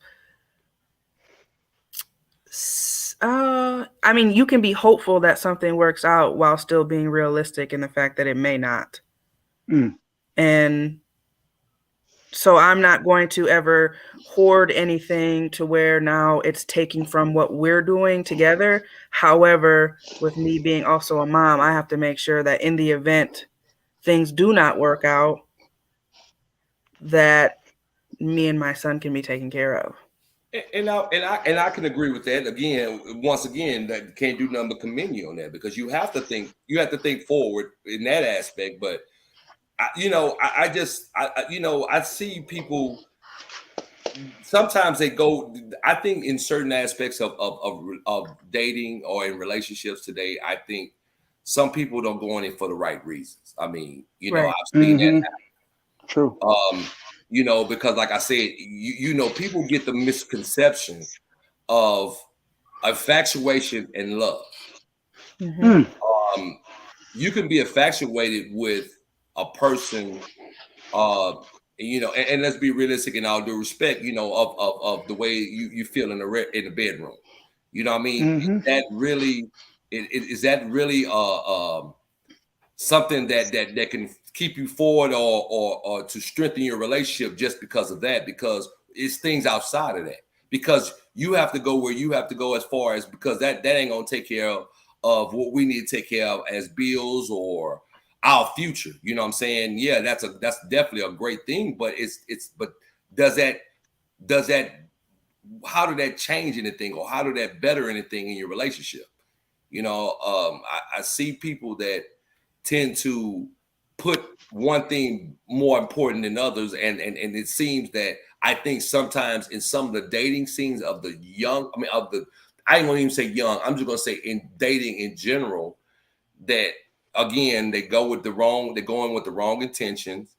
I mean, you can be hopeful that something works out while still being realistic in the fact that it may not. And so I'm not going to ever hoard anything to where now it's taking from what we're doing together. However, with me being also a mom, I have to make sure that in the event things do not work out, that me and my son can be taken care of. And I can agree with that. Once again, that can't do nothing but commend you on that, because you have to think forward in that aspect. But I see people, sometimes they go, I think in certain aspects of dating or in relationships today, I think some people don't go in it for the right reasons. I mean, I've seen that happen. True. Because like I said, people get the misconception of infatuation and love. You can be infatuated with a person, and let's be realistic in all due respect, of the way you feel in the bedroom. You know what I mean? Is that really something that can keep you forward or to strengthen your relationship just because of that? Because it's things outside of that. Because you have to go where you have to go, as far as, because that ain't gonna take care of what we need to take care of as bills or our future. You know what I'm saying? Yeah, that's definitely a great thing, but but does that how did that change anything, or how did that better anything in your relationship? I see people that tend to put one thing more important than others, and it seems that, I think sometimes in some of the dating scenes of the young, I ain't gonna even say young, I'm just gonna say in dating in general, that again, they're going with the wrong intentions,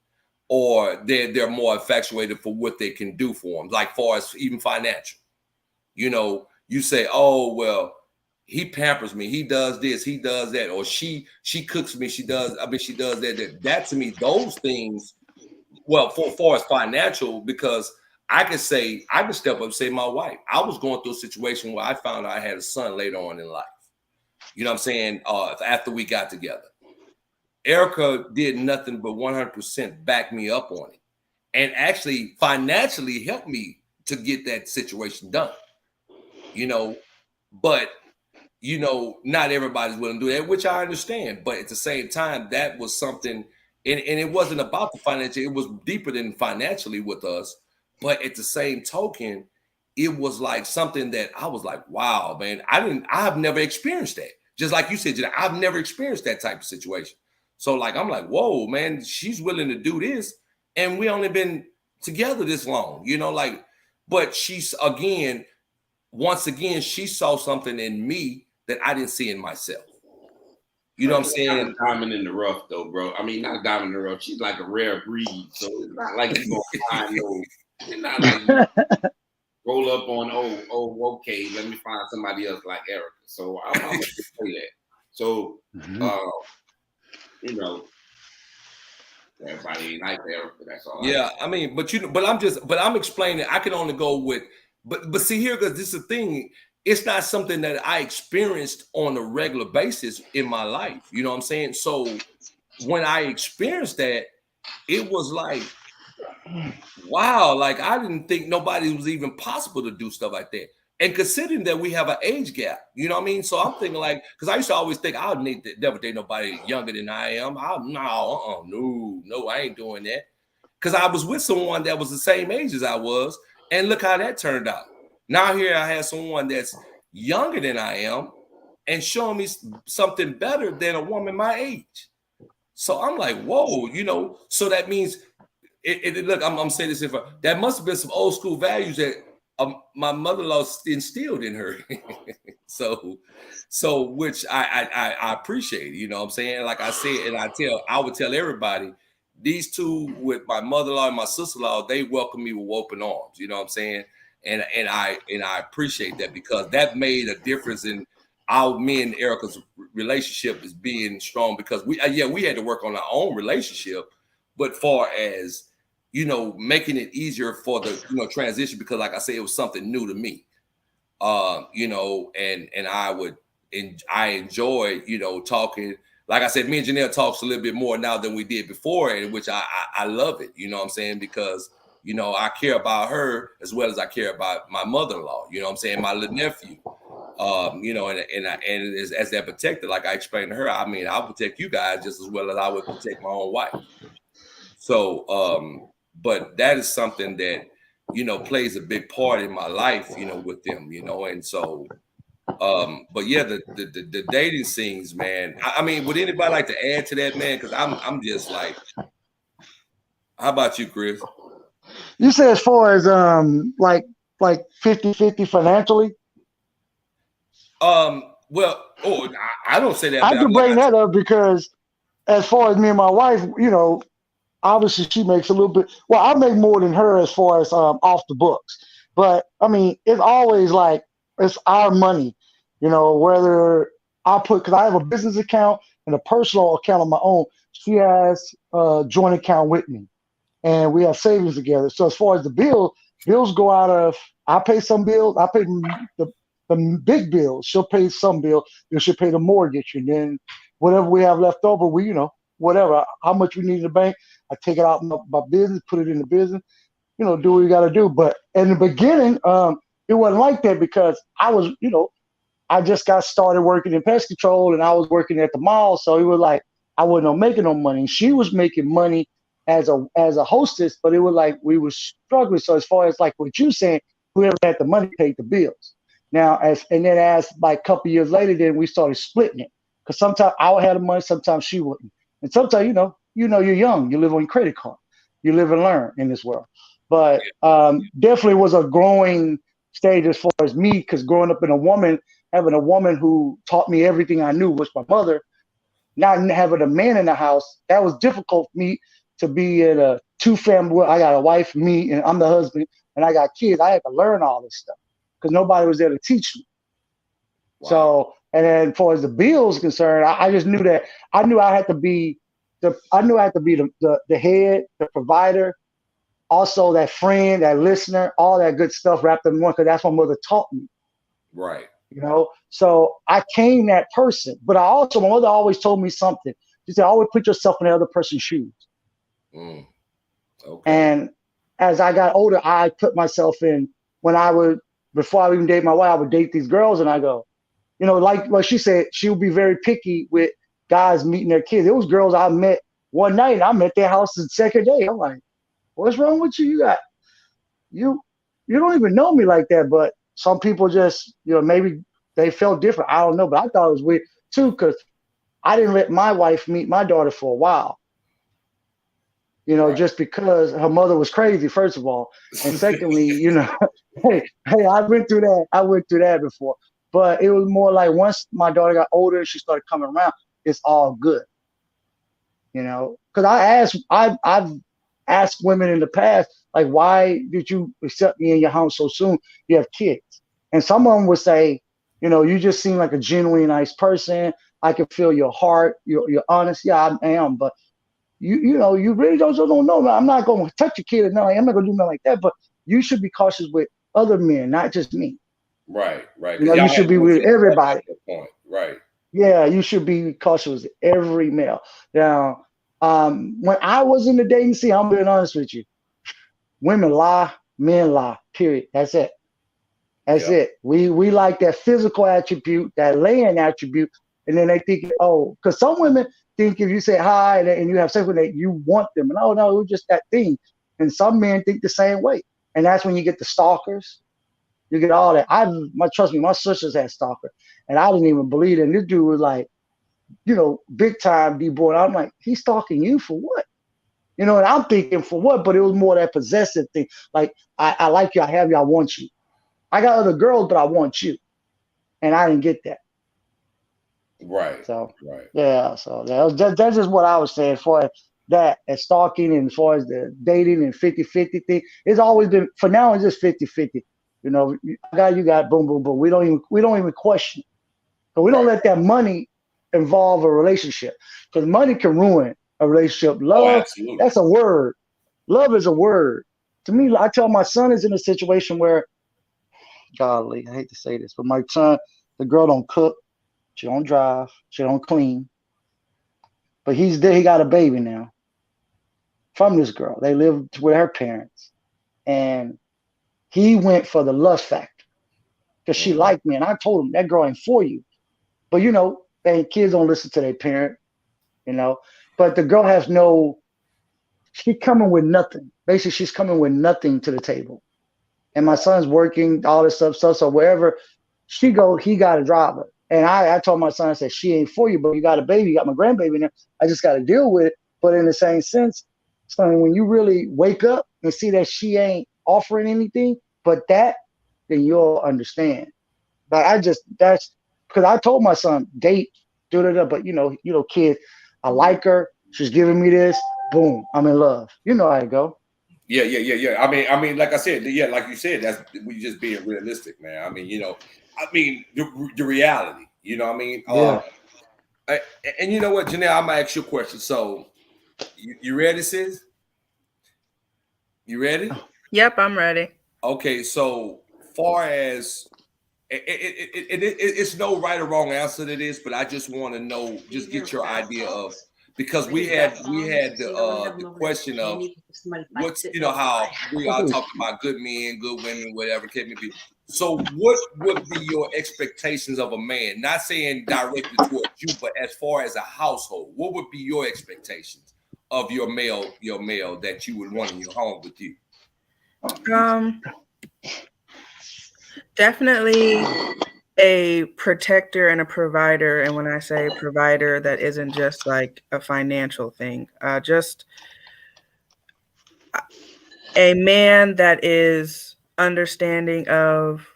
or they're more infatuated for what they can do for them, like far as even financial. You say, oh, well, he pampers me, he does this, he does that, or she cooks me, she does that. That to me, those things, well, for far as financial, because I can step up and say, my wife, I was going through a situation where I found out I had a son later on in life. You know what I'm saying? After we got together, Erica did nothing but 100% back me up on it, and actually financially helped me to get that situation done. But not everybody's willing to do that, which I understand. But at the same time, that was something, and it wasn't about the financial. It was deeper than financially with us. But at the same token, it was like something that I was like, wow, man, I have never experienced that. Just like you said, I've never experienced that type of situation. So like, I'm like, whoa, man, she's willing to do this. And we only been together this long, you know, like, but she's once again, she saw something in me that I didn't see in myself. You know what I'm saying? Diamond in the rough, though, bro. I mean, not diamond in the rough. She's like a rare breed, so it's not like you're gonna find no. It's not like you roll up on okay, let me find somebody else like Erica. So I'm gonna say that. So, you know, everybody ain't like Erica. That's all. Yeah, I mean, but I'm explaining. I can only go with, but see here, because this is the thing. It's not something that I experienced on a regular basis in my life. You know what I'm saying? So when I experienced that, it was like, wow, like I didn't think nobody was even possible to do stuff like that. And considering that we have an age gap, you know what I mean? So I'm thinking like, because I used to always think I'll never date nobody younger than I am. No, I ain't doing that. Because I was with someone that was the same age as I was, and look how that turned out. Now here I have someone that's younger than I am and showing me something better than a woman my age. So I'm like, whoa, you know, so that means, look, I'm saying this, that must have been some old school values that my mother-in-law instilled in her. so which I appreciate, you know what I'm saying? Like I said, and I would tell everybody, these two with my mother-in-law and my sister-in-law, they welcome me with open arms, you know what I'm saying? And I appreciate that, because that made a difference in me and Erica's relationship is being strong, because we had to work on our own relationship, but far as, you know, making it easier for the, you know, transition, because like I say, it was something new to me, you know, and I enjoy, you know, talking. Like I said, me and Janelle talks a little bit more now than we did before, and which I love it, you know what I'm saying? Because, you know, I care about her as well as I care about my mother-in-law, you know what I'm saying? My little nephew, you know, and as that protector, like I explained to her, I mean, I'll protect you guys just as well as I would protect my own wife. So, but that is something that, you know, plays a big part in my life, you know, with them, you know, and so, but yeah, the dating scenes, man. I mean, would anybody like to add to that, man? Because I'm just like, how about you, Chris? You say as far as like 50-50 financially? Well, I don't say that. I can bring that up because as far as me and my wife, you know, obviously she makes a little bit. Well, I make more than her as far as off the books. But I mean, it's always like it's our money, you know, whether because I have a business account and a personal account of my own. She has a joint account with me, and we have savings together. So as far as the bills go out of, I pay some bills. I pay the big bills. She'll pay some bill. Then she'll pay the mortgage, and then whatever we have left over, we, you know, whatever, how much we need in the bank, I take it out in my business, put it in the business, you know, do what you got to do. But in the beginning, it wasn't like that because I was, you know, I just got started working in pest control and I was working at the mall. So it was like, I wasn't making no money. She was making money as a hostess, but it was like we were struggling. So as far as like what you're saying, whoever had the money paid the bills. Now, as like a couple years later, then we started splitting it. Because sometimes I would have the money, sometimes she wouldn't. And sometimes, you know, you're young. You live on your credit card. You live and learn in this world. But definitely was a growing stage as far as me, because growing up having a woman who taught me everything I knew was my mother, not having a man in the house, that was difficult for me to be in a two-family. I got a wife, me, and I'm the husband, and I got kids. I had to learn all this stuff because nobody was there to teach me. Wow. So, and then as far as the bills concerned, I just knew that I knew I had to be the head, the provider, also that friend, that listener, all that good stuff wrapped in one, because that's what my mother taught me. Right. You know, so I came that person, but my mother always told me something. She said, always put yourself in the other person's shoes. Okay. And as I got older, I put myself in before I even date my wife, I would date these girls and I go, you know, like she said, she would be very picky with guys meeting their kids. There was girls I met one night and I'm at their house the second day. I'm like, what's wrong with you? You don't even know me like that. But some people just, you know, maybe they felt different. I don't know, but I thought it was weird too, because I didn't let my wife meet my daughter for a while. You know, just because her mother was crazy, first of all, and secondly, you know, hey, I went through that. I went through that before, but it was more like once my daughter got older and she started coming around, it's all good. You know, because I've asked women in the past, like, why did you accept me in your house so soon? You have kids, and some of them would say, you know, you just seem like a genuinely nice person. I can feel your heart. You're honest. Yeah, I am, but. You know, you really don't know. Man. I'm not going to touch your kid. No, I'm not going to do nothing like that. But you should be cautious with other men, not just me. Right. You know, you should be with everybody. Right. Yeah, you should be cautious with every male. Now, when I was in the dating scene, I'm being honest with you. Women lie, men lie. Period. That's it. That's it. We like that physical attribute, that laying attribute, and then they think, oh, because some women think if you say hi and you have sex with them, you want them. And oh, no, it was just that thing. And some men think the same way. And that's when you get the stalkers. You get all that. Trust me, my sisters had stalker. And I didn't even believe it. And this dude was like, you know, big time D-boy. I'm like, he's stalking you for what? You know, and I'm thinking for what? But it was more that possessive thing. Like, I like you, I have you, I want you. I got other girls, but I want you. And I didn't get that. Right. So right. Yeah. So that's just what I was saying for that and stalking and as far as the dating and 50-50 thing. It's always been for now. It's just 50-50. You know, you got boom, boom, boom. We don't even question. So we don't let that money involve a relationship because money can ruin a relationship. Love, that's a word. Love is a word. To me, I tell my son is in a situation where, golly, I hate to say this, but my son, the girl don't cook. She don't drive. She don't clean. But he's there. He got a baby now from this girl. They live with her parents. And he went for the lust factor because she liked me. And I told him, that girl ain't for you. But, you know, kids don't listen to their parent, you know. But the girl has she's coming with nothing. Basically, she's coming with nothing to the table. And my son's working, all this stuff. So wherever she go, he got to drive her. And I told my son, I said, she ain't for you, but you got a baby, you got my grandbaby now. I just got to deal with it. But in the same sense, son, when you really wake up and see that she ain't offering anything but that, then you'll understand. But that's because I told my son, date, but you know, kid, I like her. She's giving me this. Boom, I'm in love. You know how it go. Yeah. I mean, like I said, like you said, that's we just being realistic, man. I mean, you know, the reality, you know what I mean? And you know what, Janelle, I'm gonna ask you a question. So you ready, sis? You ready? Yep, I'm ready. Okay, so far as it's no right or wrong answer to this, but I just want to know, just get your idea of, because we had the question of what's, you know, how we all talk about good men, good women, whatever can be. So what would be your expectations of a man? Not saying directly towards you, but as far as a household, what would be your expectations of your male that you would want in your home with you? Definitely a protector and a provider. And when I say provider, that isn't just like a financial thing, just a man that is understanding of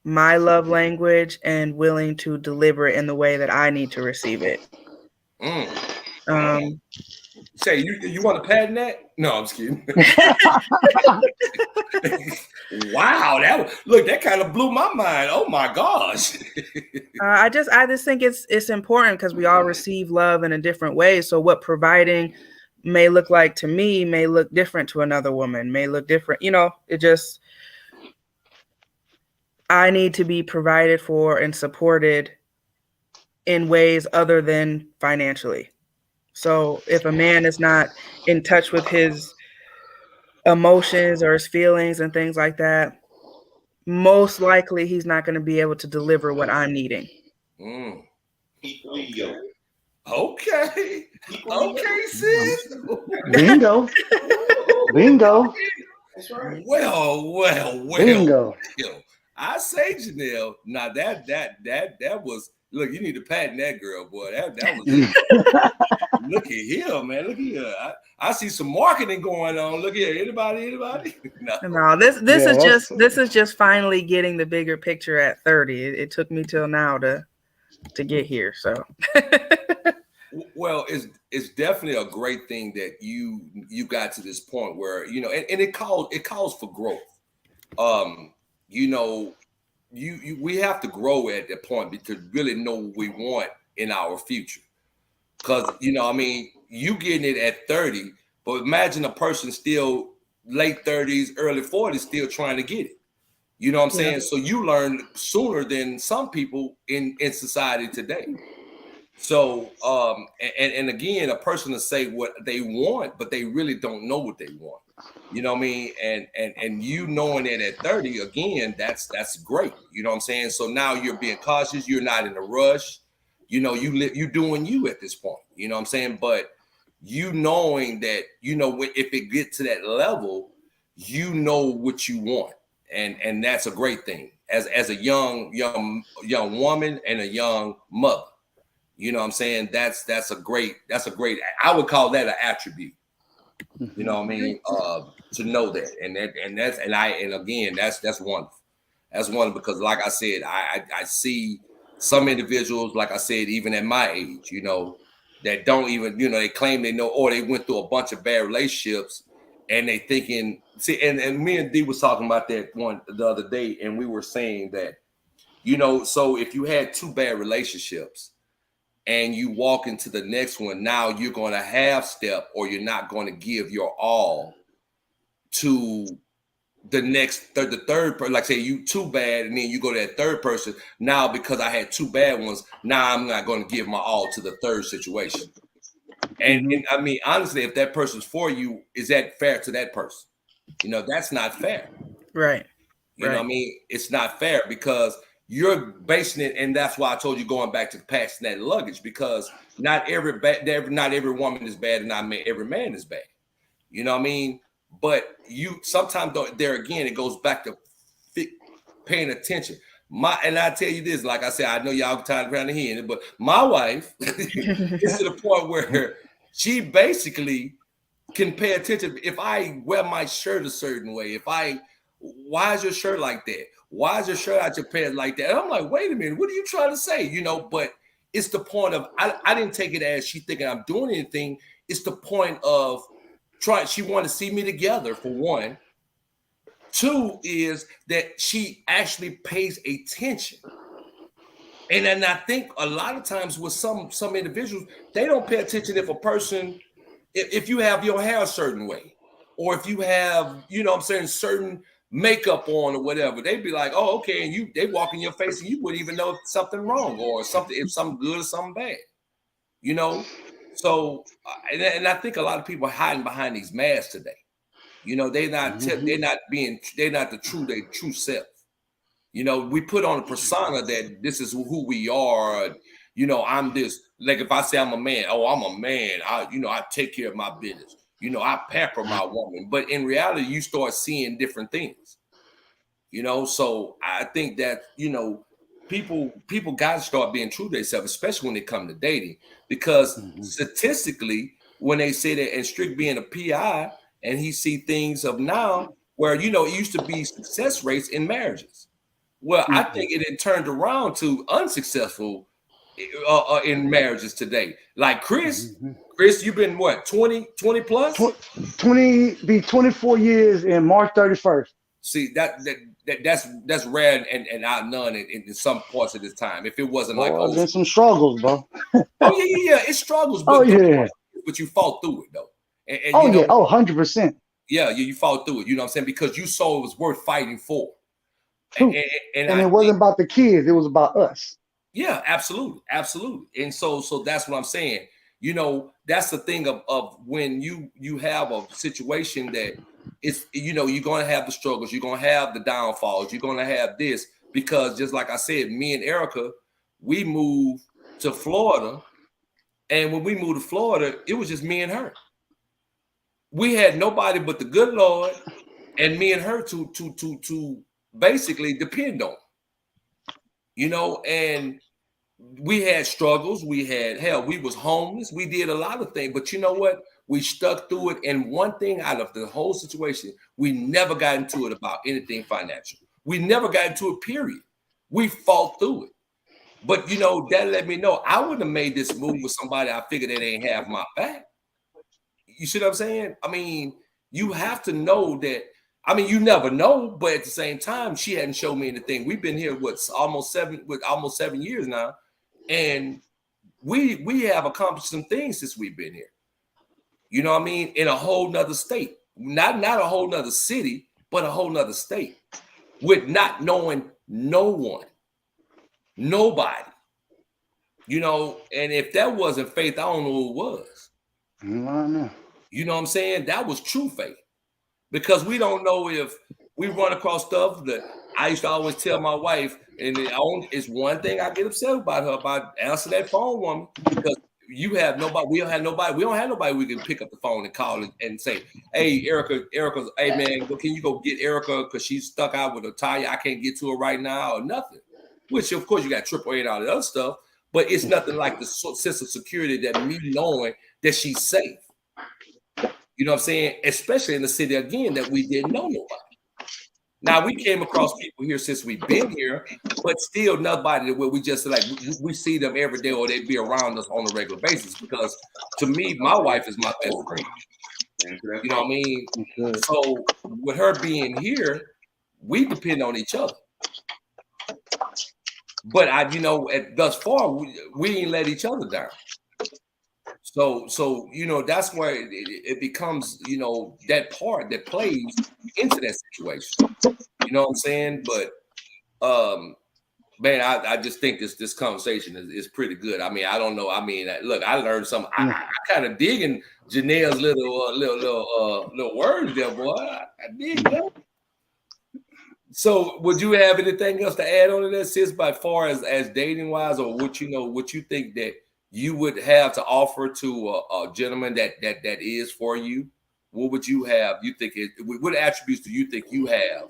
my love language and willing to deliver it in the way that I need to receive it. Say, you want to patent that? No, I'm just kidding. Wow, that kind of blew my mind. Oh my gosh. I just think it's important because we all receive love in a different way. So what providing may look like to me may look different to another woman, may look different. You know, I need to be provided for and supported in ways other than financially. So if a man is not in touch with his emotions or his feelings and things like that, most likely he's not going to be able to deliver what I'm needing. Okay, sis. Bingo. Well. Bingo. I say, Janelle. Now that Look, you need to patent that girl, boy. That was look at him, man. Look at here. I see some marketing going on. Look here. Anybody? No, this is just finally getting the bigger picture at 30. It took me till now to get here. So well, it's definitely a great thing that you got to this point where, you know, and it calls for growth. You know, we have to grow at that point to really know what we want in our future. Because, you know, I mean, you getting it at 30, but imagine a person still late 30s, early 40s still trying to get it. You know what I'm saying? So you learn sooner than some people in society today. So, and again, a person to say what they want, but they really don't know what they want. You know what I mean? And you knowing it at 30, again, that's great. You know what I'm saying? So now you're being cautious. You're not in a rush. You know, you're doing you at this point. You know what I'm saying? But you knowing that, you know, if it gets to that level, you know what you want. And that's a great thing as a young woman and a young mother. You know what I'm saying? That's a great, I would call that an attribute. You know what I mean? To know that. And again, that's wonderful. That's wonderful because like I said, I see some individuals, like I said, even at my age, you know, that don't even, you know, they claim they know, or they went through a bunch of bad relationships and they thinking, see, and me and D was talking about that one the other day, and we were saying that, you know, so if you had 2 bad relationships and you walk into the next one, now you're going to half step or you're not going to give your all to the third person. Like say you 2 bad and then you go to that third person. Now, because I had 2 bad ones, now I'm not going to give my all to the third situation. And I mean, honestly, if that person's for you, is that fair to that person? You know, that's not fair. Right. You know what I mean? It's not fair because you're basing it, and that's why I told you going back to passing that luggage, because not every woman is bad and not every man is bad. You know what I mean? But you sometimes there again, it goes back to paying attention. And I tell you this, like I said, I know y'all tired around hearing it, but my wife is to the point where she basically can pay attention. If I wear my shirt a certain way, why is your shirt like that? Why is your shirt out your pants like that? And I'm like, wait a minute, what are you trying to say? You know, but it's the point of, I didn't take it as she thinking I'm doing anything. It's the point of she wanted to see me together, for one. 2 is that she actually pays attention. And then I think a lot of times with some individuals, they don't pay attention if a person, if you have your hair a certain way, or if you have, you know what I'm saying, certain makeup on or whatever, they'd be like, oh, okay. And they walk in your face and you wouldn't even know if something wrong or something, if something good or something bad, you know? So, and I think a lot of people are hiding behind these masks today. You know, they're not the true self. You know, we put on a persona that this is who we are. You know, I'm this, like if I say I'm a man, oh, I'm a man. I take care of my business. You know, I pamper my woman. But in reality, you start seeing different things. You know, so I think that, you know, people got to start being true to themselves, especially when they come to dating, because statistically, when they say that, and Strick being a PI, and he see things of now where, you know, it used to be success rates in marriages. Well, I think it had turned around to unsuccessful in marriages today. Like Chris, you've been what, 20 plus? 24 years in March 31st. See, that's rare and out none in some parts of this time. If it wasn't like, there's some struggles, bro. yeah, it's struggles, but but you fought through it though. And 100%. Yeah, you fought through it. You know what I'm saying? Because you saw it was worth fighting for. And it wasn't about the kids; it was about us. Yeah, absolutely. And so that's what I'm saying. You know, that's the thing of when you have a situation that it's, you know, you're going to have the struggles, you're going to have the downfalls, you're going to have this, because just like I said, me and Erica, we moved to Florida, and when we moved to Florida, it was just me and her. We had nobody but the good Lord and me and her to basically depend on, you know. And we had struggles. We had hell. We was homeless. We did a lot of things. But you know what? We stuck through it. And one thing out of the whole situation, we never got into it about anything financial. We never got into it, period. We fought through it. But, you know, that let me know I wouldn't have made this move with somebody I figured they ain't have my back. You see what I'm saying? I mean, you have to know that. I mean, you never know, but at the same time, she hadn't shown me anything. We've been here almost 7 years now, and we have accomplished some things since we've been here. You know what I mean? In a whole nother state, not a whole nother city, but a whole nother state, with not knowing no one, nobody. You know, and if that wasn't faith, I don't know who it was. You know what I'm saying? That was true faith. Because we don't know if we run across stuff that I used to always tell my wife, and it's one thing I get upset about her about answering that phone, woman, because you have nobody, we don't have nobody we can pick up the phone and call and say, hey, Erica's, hey man, can you go get Erica because she's stuck out with a tire? I can't get to her right now or nothing. Which of course you got AAA and all that other stuff, but it's nothing like the sense of security that me knowing that she's safe. You know what I'm saying? Especially in the city, again, that we didn't know nobody. Now, we came across people here since we've been here, but still nobody where we just like, we see them every day or they be around us on a regular basis. Because to me, my wife is my best friend. You know what I mean? So with her being here, we depend on each other. But thus far, we ain't let each other down. So you know, that's where it becomes, you know, that part that plays into that situation. You know what I'm saying? But man, I just think this conversation is pretty good. I mean, I don't know. I mean, look, I learned something. I kind of digging Janelle's little words there, boy. I dig that. So, would you have anything else to add on to that, sis, by far as dating wise, or what you think that you would have to offer to a gentleman that is for you? What would you have? You think what attributes do you think you have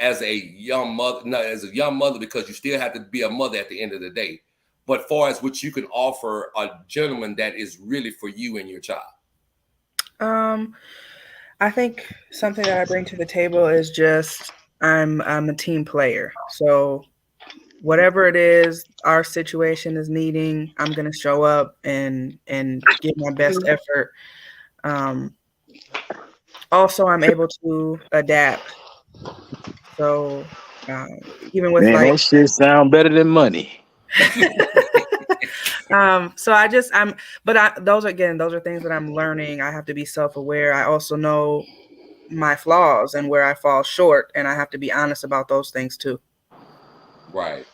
as a young mother? Not as a young mother, because you still have to be a mother at the end of the day. But far as what you can offer a gentleman that is really for you and your child. I think something that I bring to the table is just I'm a team player. So whatever it is our situation is needing, I'm going to show up and give my best effort. Also, I'm able to adapt. So even with that shit sound better than money. Those are things that I'm learning. I have to be self-aware. I also know my flaws and where I fall short, and I have to be honest about those things too. Right.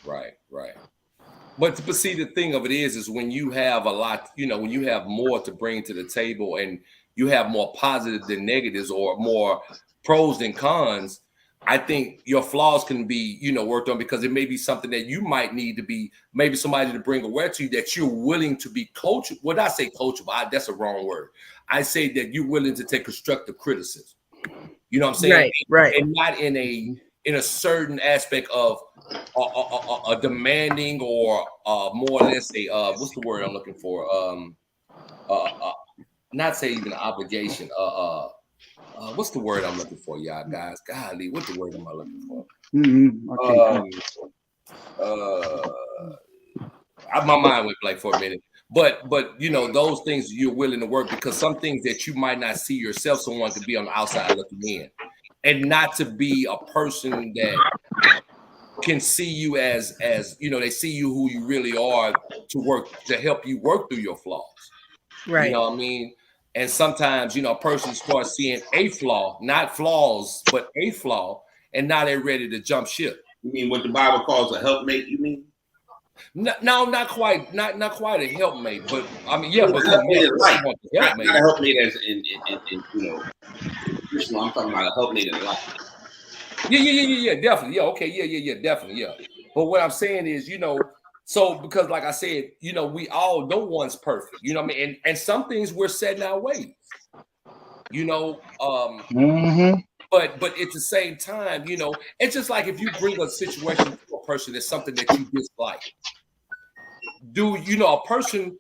But see, the thing of it is when you have a lot, you know, when you have more to bring to the table and you have more positives than negatives or more pros than cons, I think your flaws can be, you know, worked on, because it may be something that you might need to be, maybe somebody to bring aware to you that you're willing to be coachable. Well, I say coachable, that's a wrong word. I say that you're willing to take constructive criticism. You know what I'm saying? Right. And not in a certain aspect of a demanding or more, let's say, what's the word I'm looking for? Not say even obligation. What's the word I'm looking for, y'all guys? Golly, what the word am I looking for? My mind went blank for a minute. But you know, those things you're willing to work, because some things that you might not see yourself, someone could be on the outside looking in, and not to be a person that can see you as you know, they see you who you really are to help you work through your flaws. Right. You know what I mean? And sometimes, you know, a person starts seeing a flaw, not flaws, but a flaw, and now they're ready to jump ship. You mean what the Bible calls a helpmate, you mean? No, not quite a helpmate, but I mean, yeah, but not a helpmate as in you know, Christian. I'm talking about a helpmate in life. Yeah, definitely. Yeah, okay, yeah, definitely, yeah. But what I'm saying is, you know, so because like I said, you know, no one's perfect, you know what I mean? And some things we're set in our ways, you know, but at the same time, you know, it's just like if you bring a situation to a person that's something that you dislike, do a person,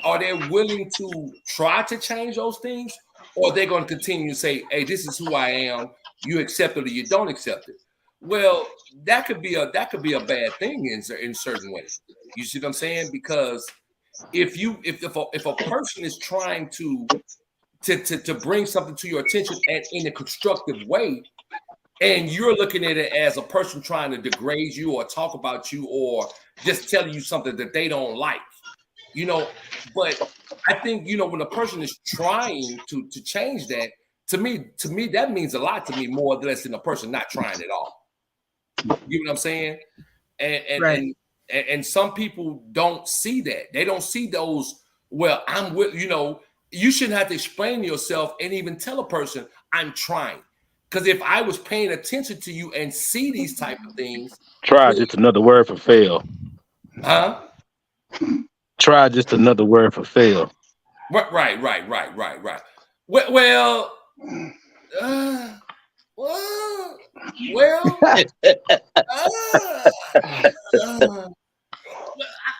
are they willing to try to change those things, or they're going to continue to say, hey, this is who I am, you accept it or you don't accept it? Well, that could be a bad thing in certain ways. You see what I'm saying? Because if a person is trying to bring something to your attention in a constructive way, and you're looking at it as a person trying to degrade you or talk about you or just telling you something that they don't like, but I think, when a person is trying to change that, to me, that means a lot to me, more or less than a person not trying at all. You know what I'm saying? And right. and some people don't see that. They don't see those, well, I'm with, you shouldn't have to explain yourself and even tell a person I'm trying. Because if I was paying attention to you and see these type of things. Try just another word for fail. Huh? Try just another word for fail. Right.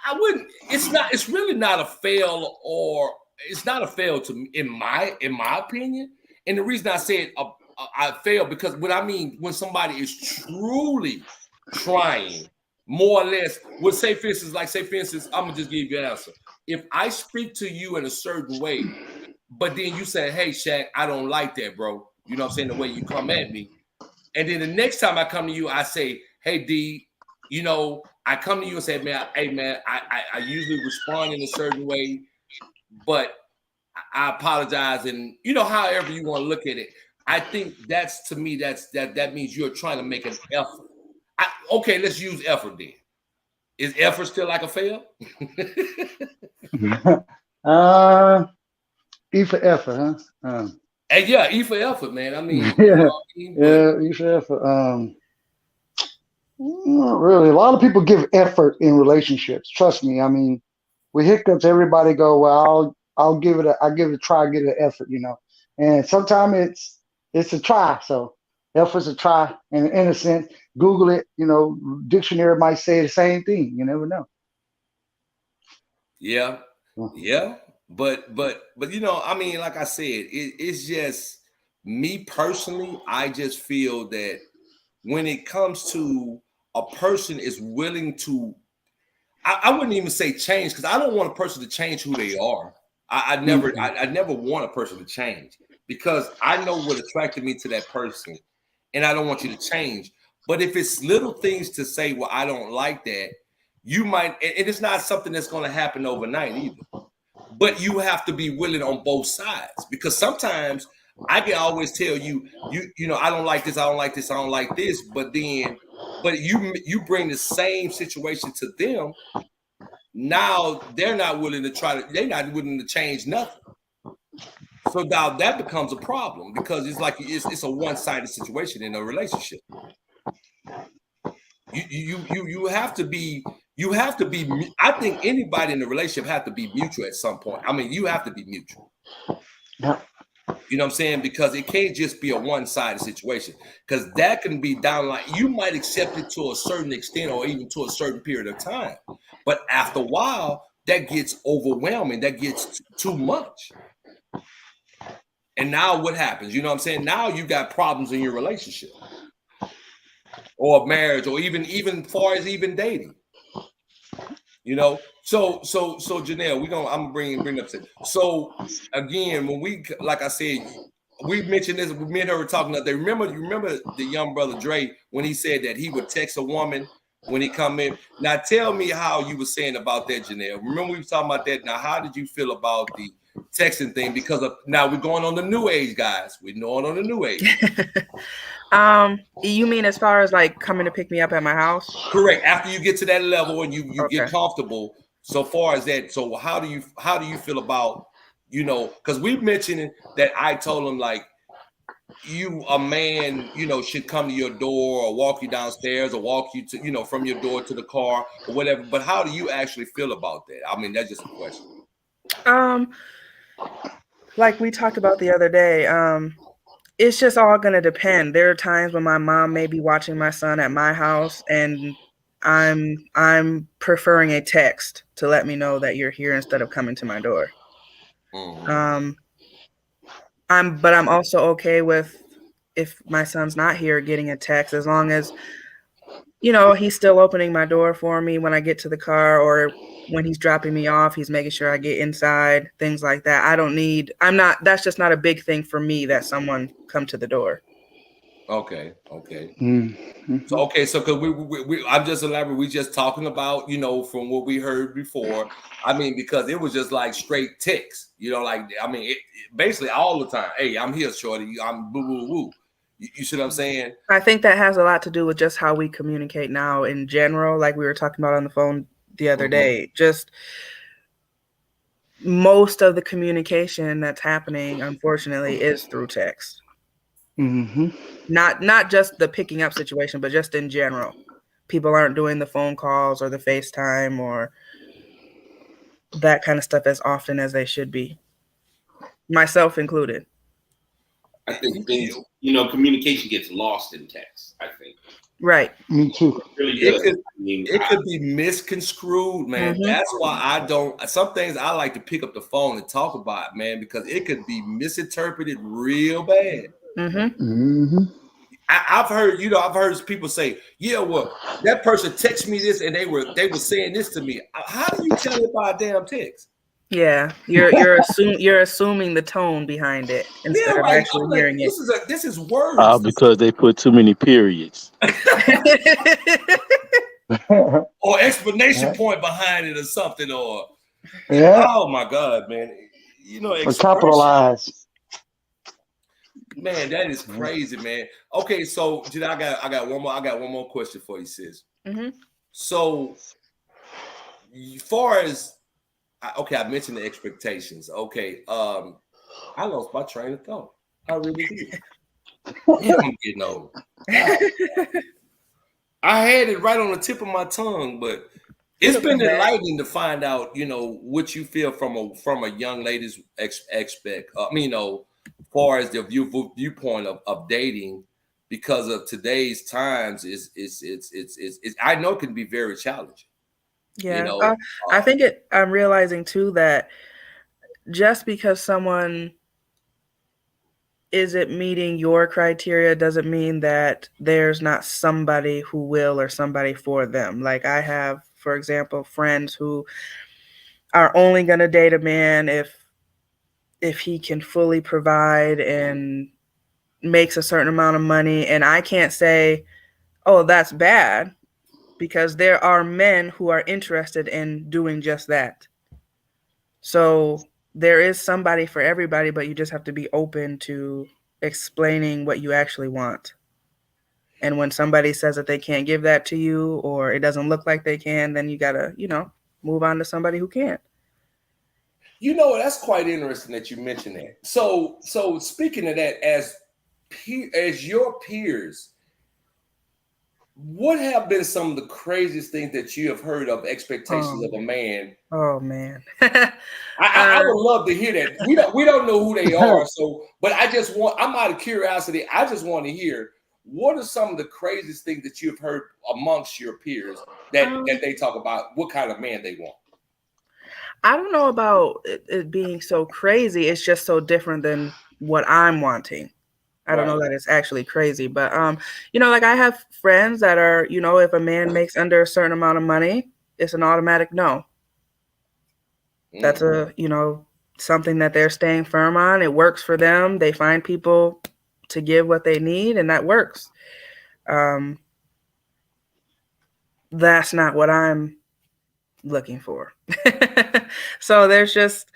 I wouldn't. It's really not a fail, or it's not a fail to me, in my opinion. And the reason I said I fail, because when somebody is truly trying, more or less, say for instance, I'm gonna just give you an answer. If I speak to you in a certain way, but then you say, hey, Shaq, I don't like that, bro. You know what I'm saying? The way you come at me. And then the next time I come to you, I say, hey, D, I come to you and say, man, hey, man, I usually respond in a certain way, but I apologize. And, however you want to look at it, I think to me, that means you're trying to make an effort. Okay, let's use effort then. Is effort still like a fail? E for effort, huh? And yeah, E for effort, man. I mean, yeah, E for effort. Not really. A lot of people give effort in relationships. Trust me. I mean, with hiccups, everybody go, well, I'll give it a try, give it an effort, And sometimes it's a try. So effort's a try, and in a sense, Google it. Dictionary might say the same thing. You never know. Yeah. But I mean, like I said, it's just me personally. I just feel that when it comes to a person is willing to, I wouldn't even say change, because I don't want a person to change who they are. I never want a person to change, because I know what attracted me to that person, and I don't want you to change. But if it's little things to say, well, I don't like that, you might, and it's not something that's going to happen overnight either. But you have to be willing on both sides, because sometimes I can always tell you, I don't like this, I don't like this, I don't like this. But you bring the same situation to them. Now they're not willing to change nothing. So now that becomes a problem, because it's like it's a one-sided situation in a relationship. You have to be. I think anybody in the relationship have to be mutual at some point. I mean, you have to be mutual. Yeah. You know what I'm saying? Because it can't just be a one-sided situation, because that can be down like, you might accept it to a certain extent or even to a certain period of time. But after a while, that gets overwhelming. That gets too much. And now what happens? You know what I'm saying? Now you got problems in your relationship or marriage, or even far as even dating. So Janelle, I'm gonna bring up. So again, when we, like I said, we mentioned this. Me and her were talking about. You remember the young brother Dre, when he said that he would text a woman when he come in. Now tell me how you were saying about that, Janelle. Remember we were talking about that. Now how did you feel about the texting thing? Because now we're going on the new age, guys. We're going on the new age. You mean as far as like coming to pick me up at my house? Correct. After you get to that level and you get comfortable, so far as that. So how do you feel about, because we mentioned that I told him, like, a man, should come to your door or walk you downstairs or walk you to, from your door to the car or whatever. But how do you actually feel about that? I mean, that's just a question. Like we talked about the other day, it's just all going to depend. There are times when my mom may be watching my son at my house, and I'm preferring a text to let me know that you're here instead of coming to my door. Mhm. I'm also okay with, if my son's not here, getting a text, as long as, you know, he's still opening my door for me when I get to the car, or when he's dropping me off, he's making sure I get inside, things like that. That's just not a big thing for me that someone come to the door. Okay. Mm-hmm. So because I'm just elaborating. We just talking about, you know, from what we heard before. I mean, because it was just like straight text, you know, like, I mean, basically all the time. Hey, I'm here, shorty. I'm boo boo woo. You see what I'm saying? I think that has a lot to do with just how we communicate now in general, like we were talking about on the phone the other day. Just most of the communication that's happening, unfortunately, is through text. Mm-hmm. Not just the picking up situation, but just in general. People aren't doing the phone calls or the FaceTime or that kind of stuff as often as they should be, myself included. I think things, you know, communication gets lost in text, I think. Right. Me too. It really It does. could, I mean, it could be misconstrued, man. Mhm. That's why I don't. Some things I like to pick up the phone and talk about, man, because it could be misinterpreted real bad. Mm-hmm. Mm-hmm. I've heard people say, "Yeah, well, that person texted me this, and they were saying this to me." How do you tell it by a damn text? Yeah, you're assuming the tone behind it instead Yeah, of like, actually I'm like, hearing it. this is words. Because they put too many periods. Or explanation point behind it or something, or Yeah. oh my god, man, you know, Or expression. capitalize. Man, that is crazy, man. Okay, so I got one more question for you, sis. Mm-hmm. So, far as I mentioned the expectations. Okay, I lost my train of thought. I really did. Damn, I'm getting old. I had it right on the tip of my tongue, but it's been enlightening to find out, you know, what you feel from a young lady's far as the viewpoint of dating, because of today's times is I know it can be very challenging. Yeah, You know, I think I'm realizing too that just because someone isn't meeting your criteria doesn't mean that there's not somebody who will, or somebody for them. Like, I have, for example, friends who are only going to date a man if he can fully provide and makes a certain amount of money. And I can't say, oh, that's bad, because there are men who are interested in doing just that. So there is somebody for everybody, but you just have to be open to explaining what you actually want. And when somebody says that they can't give that to you, or it doesn't look like they can, then you gotta, move on to somebody who can. You know, that's quite interesting that you mentioned that. So speaking of that, as your peers, what have been some of the craziest things that you have heard of expectations of a man? Oh man. I would love to hear that. We don't know who they are, but I'm out of curiosity. I just want to hear, what are some of the craziest things that you've heard amongst your peers that they talk about what kind of man they want? I don't know about it being so crazy. It's just so different than what I'm wanting. I don't know that it's actually crazy, but like, I have friends that are, if a man makes under a certain amount of money, it's an automatic no. That's something that they're staying firm on. It works for them. They find people to give what they need, and that works. That's not what I'm looking for. So there's just,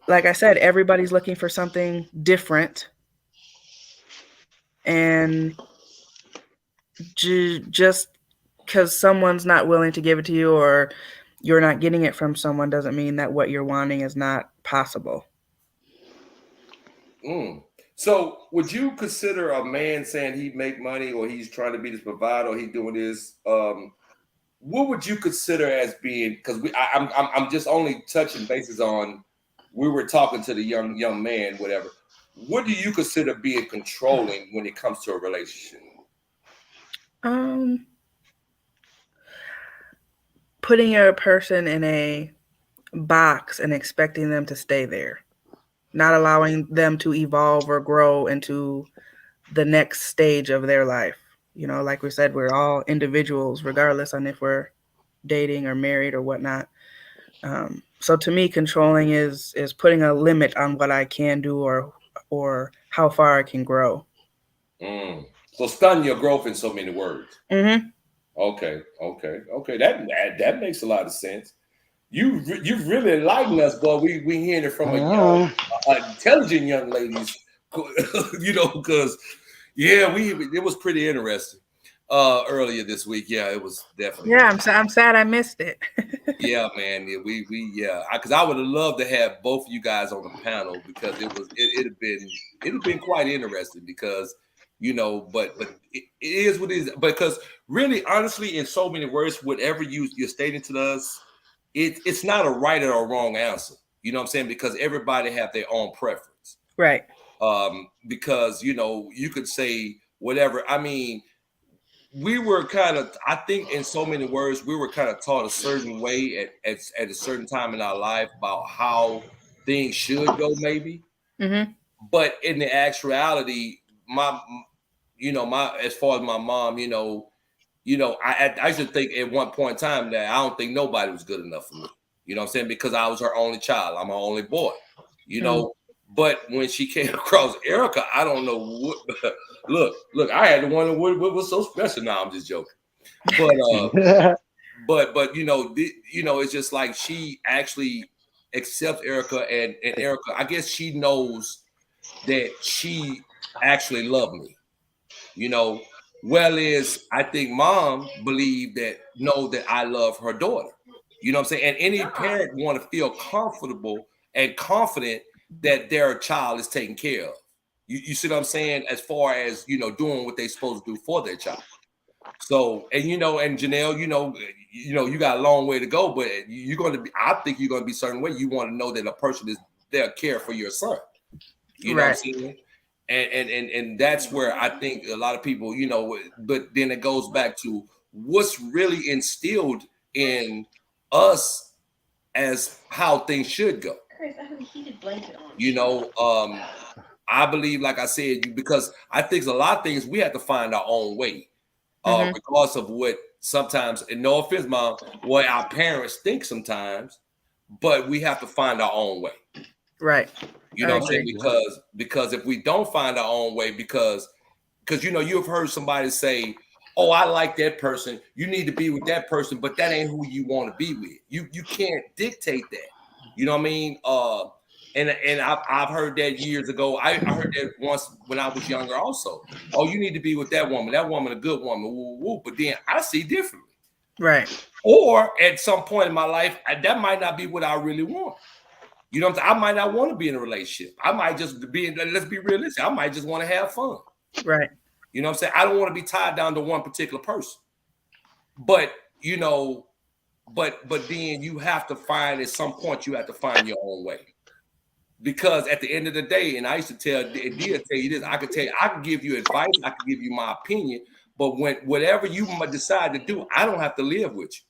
like I said, everybody's looking for something different. And just because someone's not willing to give it to you, or you're not getting it from someone, doesn't mean that what you're wanting is not possible. So would you consider a man saying he make money, or he's trying to be this provider, or he's doing this? What would you consider as being? Because I'm just only touching bases on. We were talking to the young man, whatever. What do you consider being controlling when it comes to a relationship? putting a person in a box and expecting them to stay there, not allowing them to evolve or grow into the next stage of their life. You know, like we said, we're all individuals, regardless on if we're dating or married or whatnot. So to me, controlling is putting a limit on what I can do or how far I can grow. So stun your growth in so many words. Mm-hmm. Okay. That makes a lot of sense. You really enlightened us, boy. We hearing it from a young, intelligent young ladies, you know, because it was pretty interesting earlier this week. Yeah, it was definitely. Yeah, I'm sad I missed it. Yeah, man. Yeah, because I would have loved to have both of you guys on the panel because it'd have been quite interesting because. You know, but it is what it is. Because really, honestly, in so many words, whatever you're stating to us, it's not a right or a wrong answer. You know what I'm saying? Because everybody have their own preference. Right. Because, you know, you could say whatever. I mean, we were kind of, I think in so many words, we were kind of taught a certain way at a certain time in our life about how things should go, maybe. Mm-hmm. But in the actuality, as far as my mom, I used to think at one point in time that I don't think nobody was good enough for me. You know what I'm saying? Because I was her only child. I'm her only boy, you know. But when she came across Erica, I don't know what. Look, I had to wonder what was so special. Now I'm just joking. But but it's just like she actually accepts Erica and Erica. I guess she knows that she actually loved me. You know, I think mom believed that I love her daughter. You know what I'm saying? And any parent want to feel comfortable and confident that their child is taken care of. You see what I'm saying? As far as, doing what they're supposed to do for their child. So, and Janelle, you got a long way to go, but I think you're going to be a certain way. You want to know that a person is there to care for your son. You know what I'm saying? And that's where I think a lot of people, but then it goes back to what's really instilled in us as how things should go. Chris, I have a heated blanket on. I believe, like I said, because I think a lot of things we have to find our own way, regardless of what sometimes, and no offense, Mom, what our parents think sometimes, but we have to find our own way. Right. You know what I'm saying? Because if we don't find our own way, because you've heard somebody say, "Oh, I like that person. You need to be with that person, but that ain't who you want to be with." You can't dictate that. You know what I mean? And I've heard that years ago. I heard that once when I was younger also. Oh, you need to be with that woman. That woman a good woman. Woo, woo. But then I see differently. Right. Or at some point in my life, that might not be what I really want. You know what I'm saying? I might not want to be in a relationship. I might just let's be realistic. I might just want to have fun. Right. You know what I'm saying? I don't want to be tied down to one particular person. But, but then you have to find, at some point, you have to find your own way. Because at the end of the day, and I used to tell you this, I could give you advice, I could give you my opinion, but whatever you decide to do, I don't have to live with you.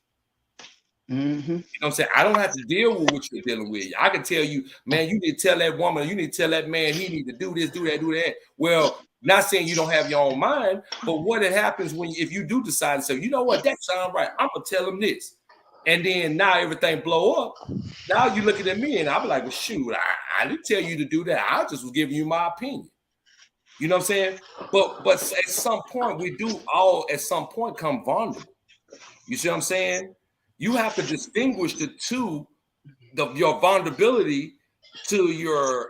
Mm-hmm. You know what I'm saying? I don't have to deal with what you're dealing with. I can tell you, man, you need to tell that woman, you need to tell that man, he need to do this, do that, do that. Well, not saying you don't have your own mind, but what happens if you do decide to say, you know what, that sounds right, I'm gonna tell him this. And then now everything blow up. Now you looking at me and I'll be like, well, shoot, I didn't tell you to do that. I just was giving you my opinion. You know what I'm saying? But at some point, we do all at some point come vulnerable. You see what I'm saying? You have to distinguish the two, your vulnerability to the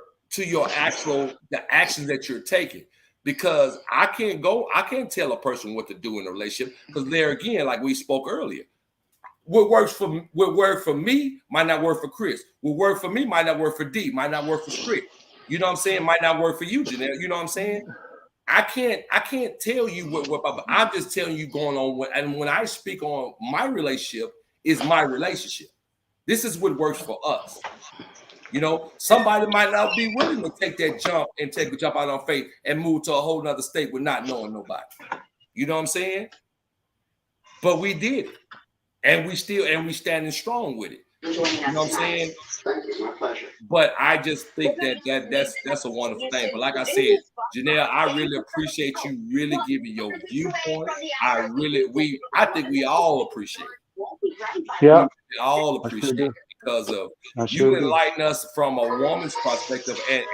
actions that you're taking. Because I can't tell a person what to do in a relationship. Because there again, like we spoke earlier, what worked for me might not work for Chris. What worked for me might not work for D, might not work for Strick. You know what I'm saying? Might not work for you, Janelle. You know what I'm saying? I can't tell you what I'm just telling you going on. And when I speak on my relationship, is my relationship. This is what works for us. You know, somebody might not be willing to take that jump and take a jump out on faith and move to a whole nother state with not knowing nobody. You know what I'm saying? But we did it. and we standing strong with it. You know what I'm saying? Thank you. My pleasure. But I just think that's a wonderful thing. But like I said, Janelle, I really appreciate you really giving your viewpoint. I think we all appreciate it. Yeah, We all appreciate it because of you enlighten us from a woman's perspective and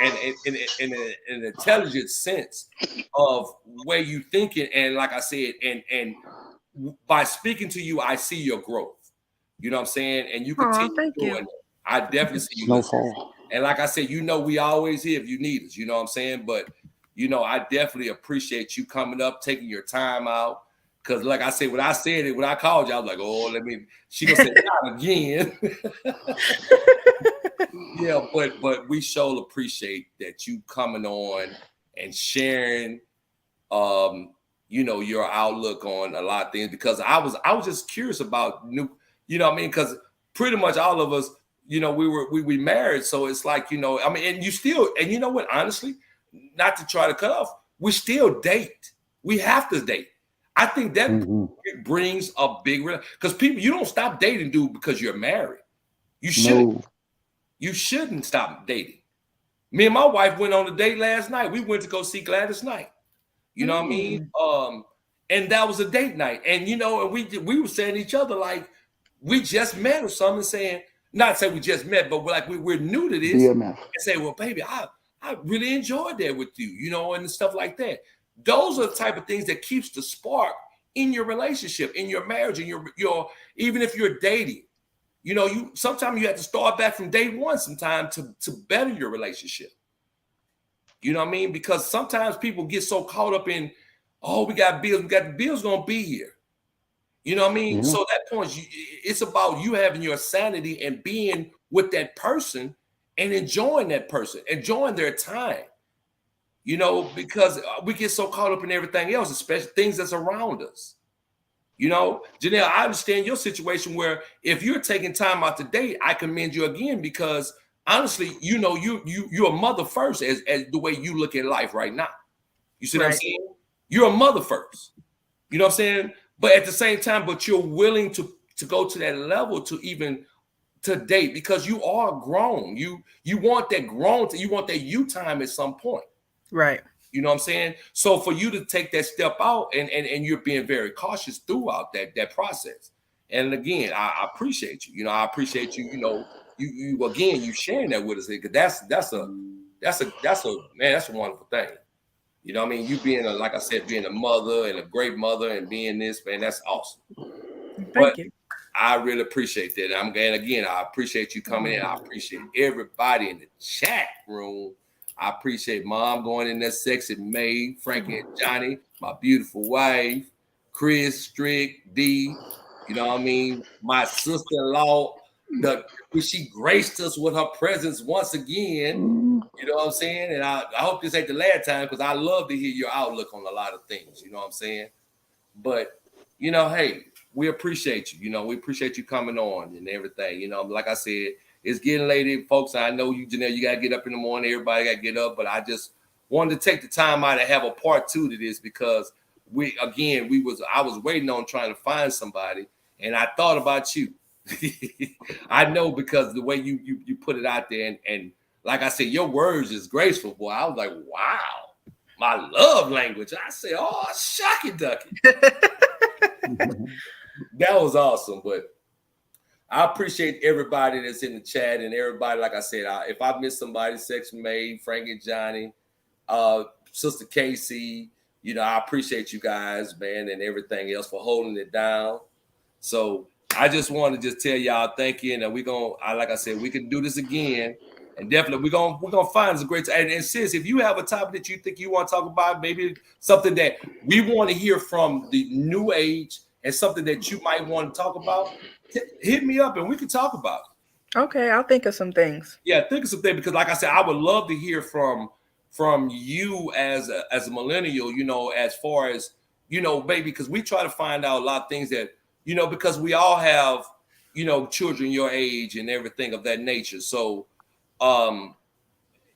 in an intelligent sense of where you thinking. And like I said, and by speaking to you, I see your growth. You know what I'm saying? And you continue doing it. I definitely see you. Snowfall. And like I said, we always here if you need us. You know what I'm saying? But I definitely appreciate you coming up, taking your time out. Because like I said, when I called you, I was like, oh, she gonna say not again. Yeah, but we sure appreciate that you coming on and sharing your outlook on a lot of things, because I was just curious about new, because pretty much all of us, we married. So it's like, and you still, and you know what, honestly, not to try to cut off, we still date. We have to date. I think that brings a big, because people, you don't stop dating, dude, because you're married. You shouldn't. No. You shouldn't stop dating. Me and my wife went on a date last night. We went to go see Gladys Knight. You know what I mean? And that was a date night. And, and we were saying to each other, like, we just met or something, saying, not say we just met, but we're new to this. And say, well, baby, I really enjoyed that with you, and stuff like that. Those are the type of things that keeps the spark in your relationship, in your marriage, in your even if you're dating. Sometimes you have to start back from day one sometime to better your relationship. You know what I mean? Because sometimes people get so caught up in, oh, we got bills. The bills going to be here. You know what I mean? So at that point, it's about you having your sanity and being with that person and enjoying that person, enjoying their time. Because we get so caught up in everything else, especially things that's around us. Janelle, I understand your situation where if you're taking time out to date, I commend you again, because honestly, you're a mother first as the way you look at life right now. You see what I'm saying? You're a mother first. You know what I'm saying? But at the same time, you're willing to go to that level to date, because you are grown. You want that you want that you time at some point. Right. You know what I'm saying? So for you to take that step out and you're being very cautious throughout that process. And again, I appreciate you. I appreciate you, you sharing that with us, because that's a wonderful thing. You know what I mean? You being like I said, being a mother and a great mother and being this, man, that's awesome. Thank you. I really appreciate that. And again, I appreciate you coming in. I appreciate everybody in the chat room. I appreciate Mom going in there, Sexy May, Frankie and Johnny, my beautiful wife, Chris, Strick, D, you know what I mean? My sister-in-law, she graced us with her presence once again, you know what I'm saying? And I hope this ain't the last time, because I love to hear your outlook on a lot of things, you know what I'm saying? But, hey, we appreciate you, we appreciate you coming on and everything, like I said, it's getting late, folks. I know you, Janelle, you got to get up in the morning. Everybody got to get up. But I just wanted to take the time out and have a part 2 to this, because I was waiting on trying to find somebody, and I thought about you. I know, because the way you put it out there, and like I said, your words is graceful, boy. I was like, wow, my love language. I said, oh, shucky ducky. That was awesome, but I appreciate everybody that's in the chat, and everybody, like I said, if I miss somebody, Section Maid, Frankie, Johnny, Sister Casey, I appreciate you guys, man, and everything else for holding it down. So I just want to tell y'all thank you, and like I said, we can do this again, and definitely we're gonna find some great. And sis, if you have a topic that you think you want to talk about, maybe something that we want to hear from the new age, and something that you might want to talk about, hit me up and we can talk about it. Okay, I'll think of some things. Yeah, think of some things, because like I said, I would love to hear from you as a millennial, as far as, baby, because we try to find out a lot of things that, because we all have, children your age and everything of that nature. So,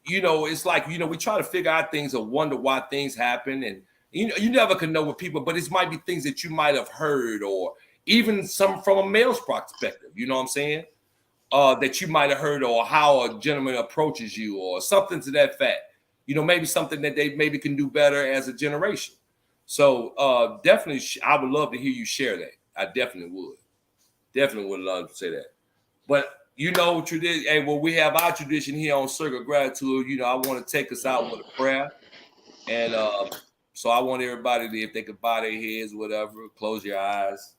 it's like, we try to figure out things or wonder why things happen. And, you never can know with people, but it might be things that you might have heard, or even some from a male's perspective, you know what I'm saying? That you might have heard, or how a gentleman approaches you, or something to that fact. You know, maybe something that they maybe can do better as a generation. So definitely, I would love to hear you share that. I definitely would. Definitely would love to say that. But you know, tradition. Hey, well, we have our tradition here on Circle Gratitude. You know, I want to take us out with a prayer, and so I want everybody to, if they could bow their heads, whatever, close your eyes.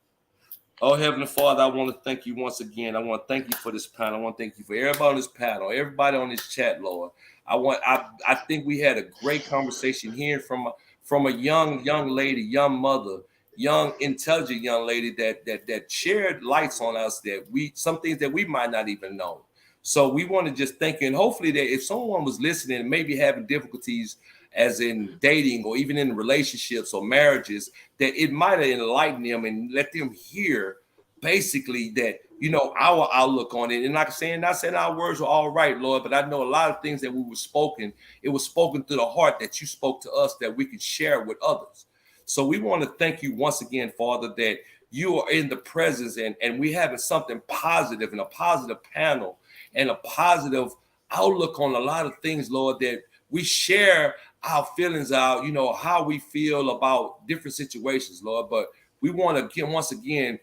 Oh, Heavenly Father, I want to thank you once again. I want to thank you for this panel. I want to thank you for everybody on this panel, everybody on this chat, Lord. I think we had a great conversation hearing from a young lady, young mother, young, intelligent young lady that shared lights on us, that some things that we might not even know. So we want to just thank you, and hopefully that if someone was listening and maybe having difficulties as in dating or even in relationships or marriages, that it might have enlightened them and let them hear basically that, you know, our outlook on it. And like I'm saying, not saying our words were all right, Lord, but I know a lot of things that we were spoken, it was spoken through the heart that you spoke to us that we could share with others. So we want to thank you once again, Father, that you are in the presence and we having something positive and a positive panel and a positive outlook on a lot of things, Lord, that we share our feelings out, you know, how we feel about different situations, Lord. But we want to again, once again,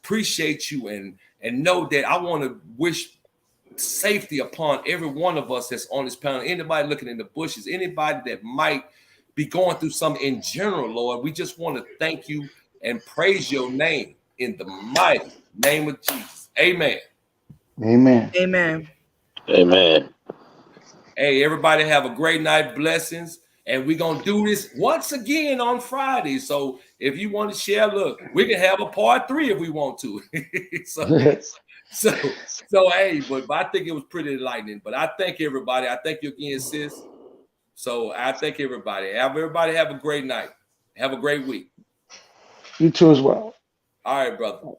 appreciate you and know that I want to wish safety upon every one of us that's on this panel. Anybody looking in the bushes, anybody that might be going through something in general, Lord, we just want to thank you and praise your name in the mighty name of Jesus. Amen. Amen. Amen. Amen. Hey, everybody have a great night. Blessings. And we're going to do this once again on Friday. So if you want to share, look, we can have a part 3 if we want to. so hey, but I think it was pretty enlightening. But I thank everybody. I thank you again, sis. So I thank everybody. Everybody have a great night. Have a great week. You too as well. All right, brother.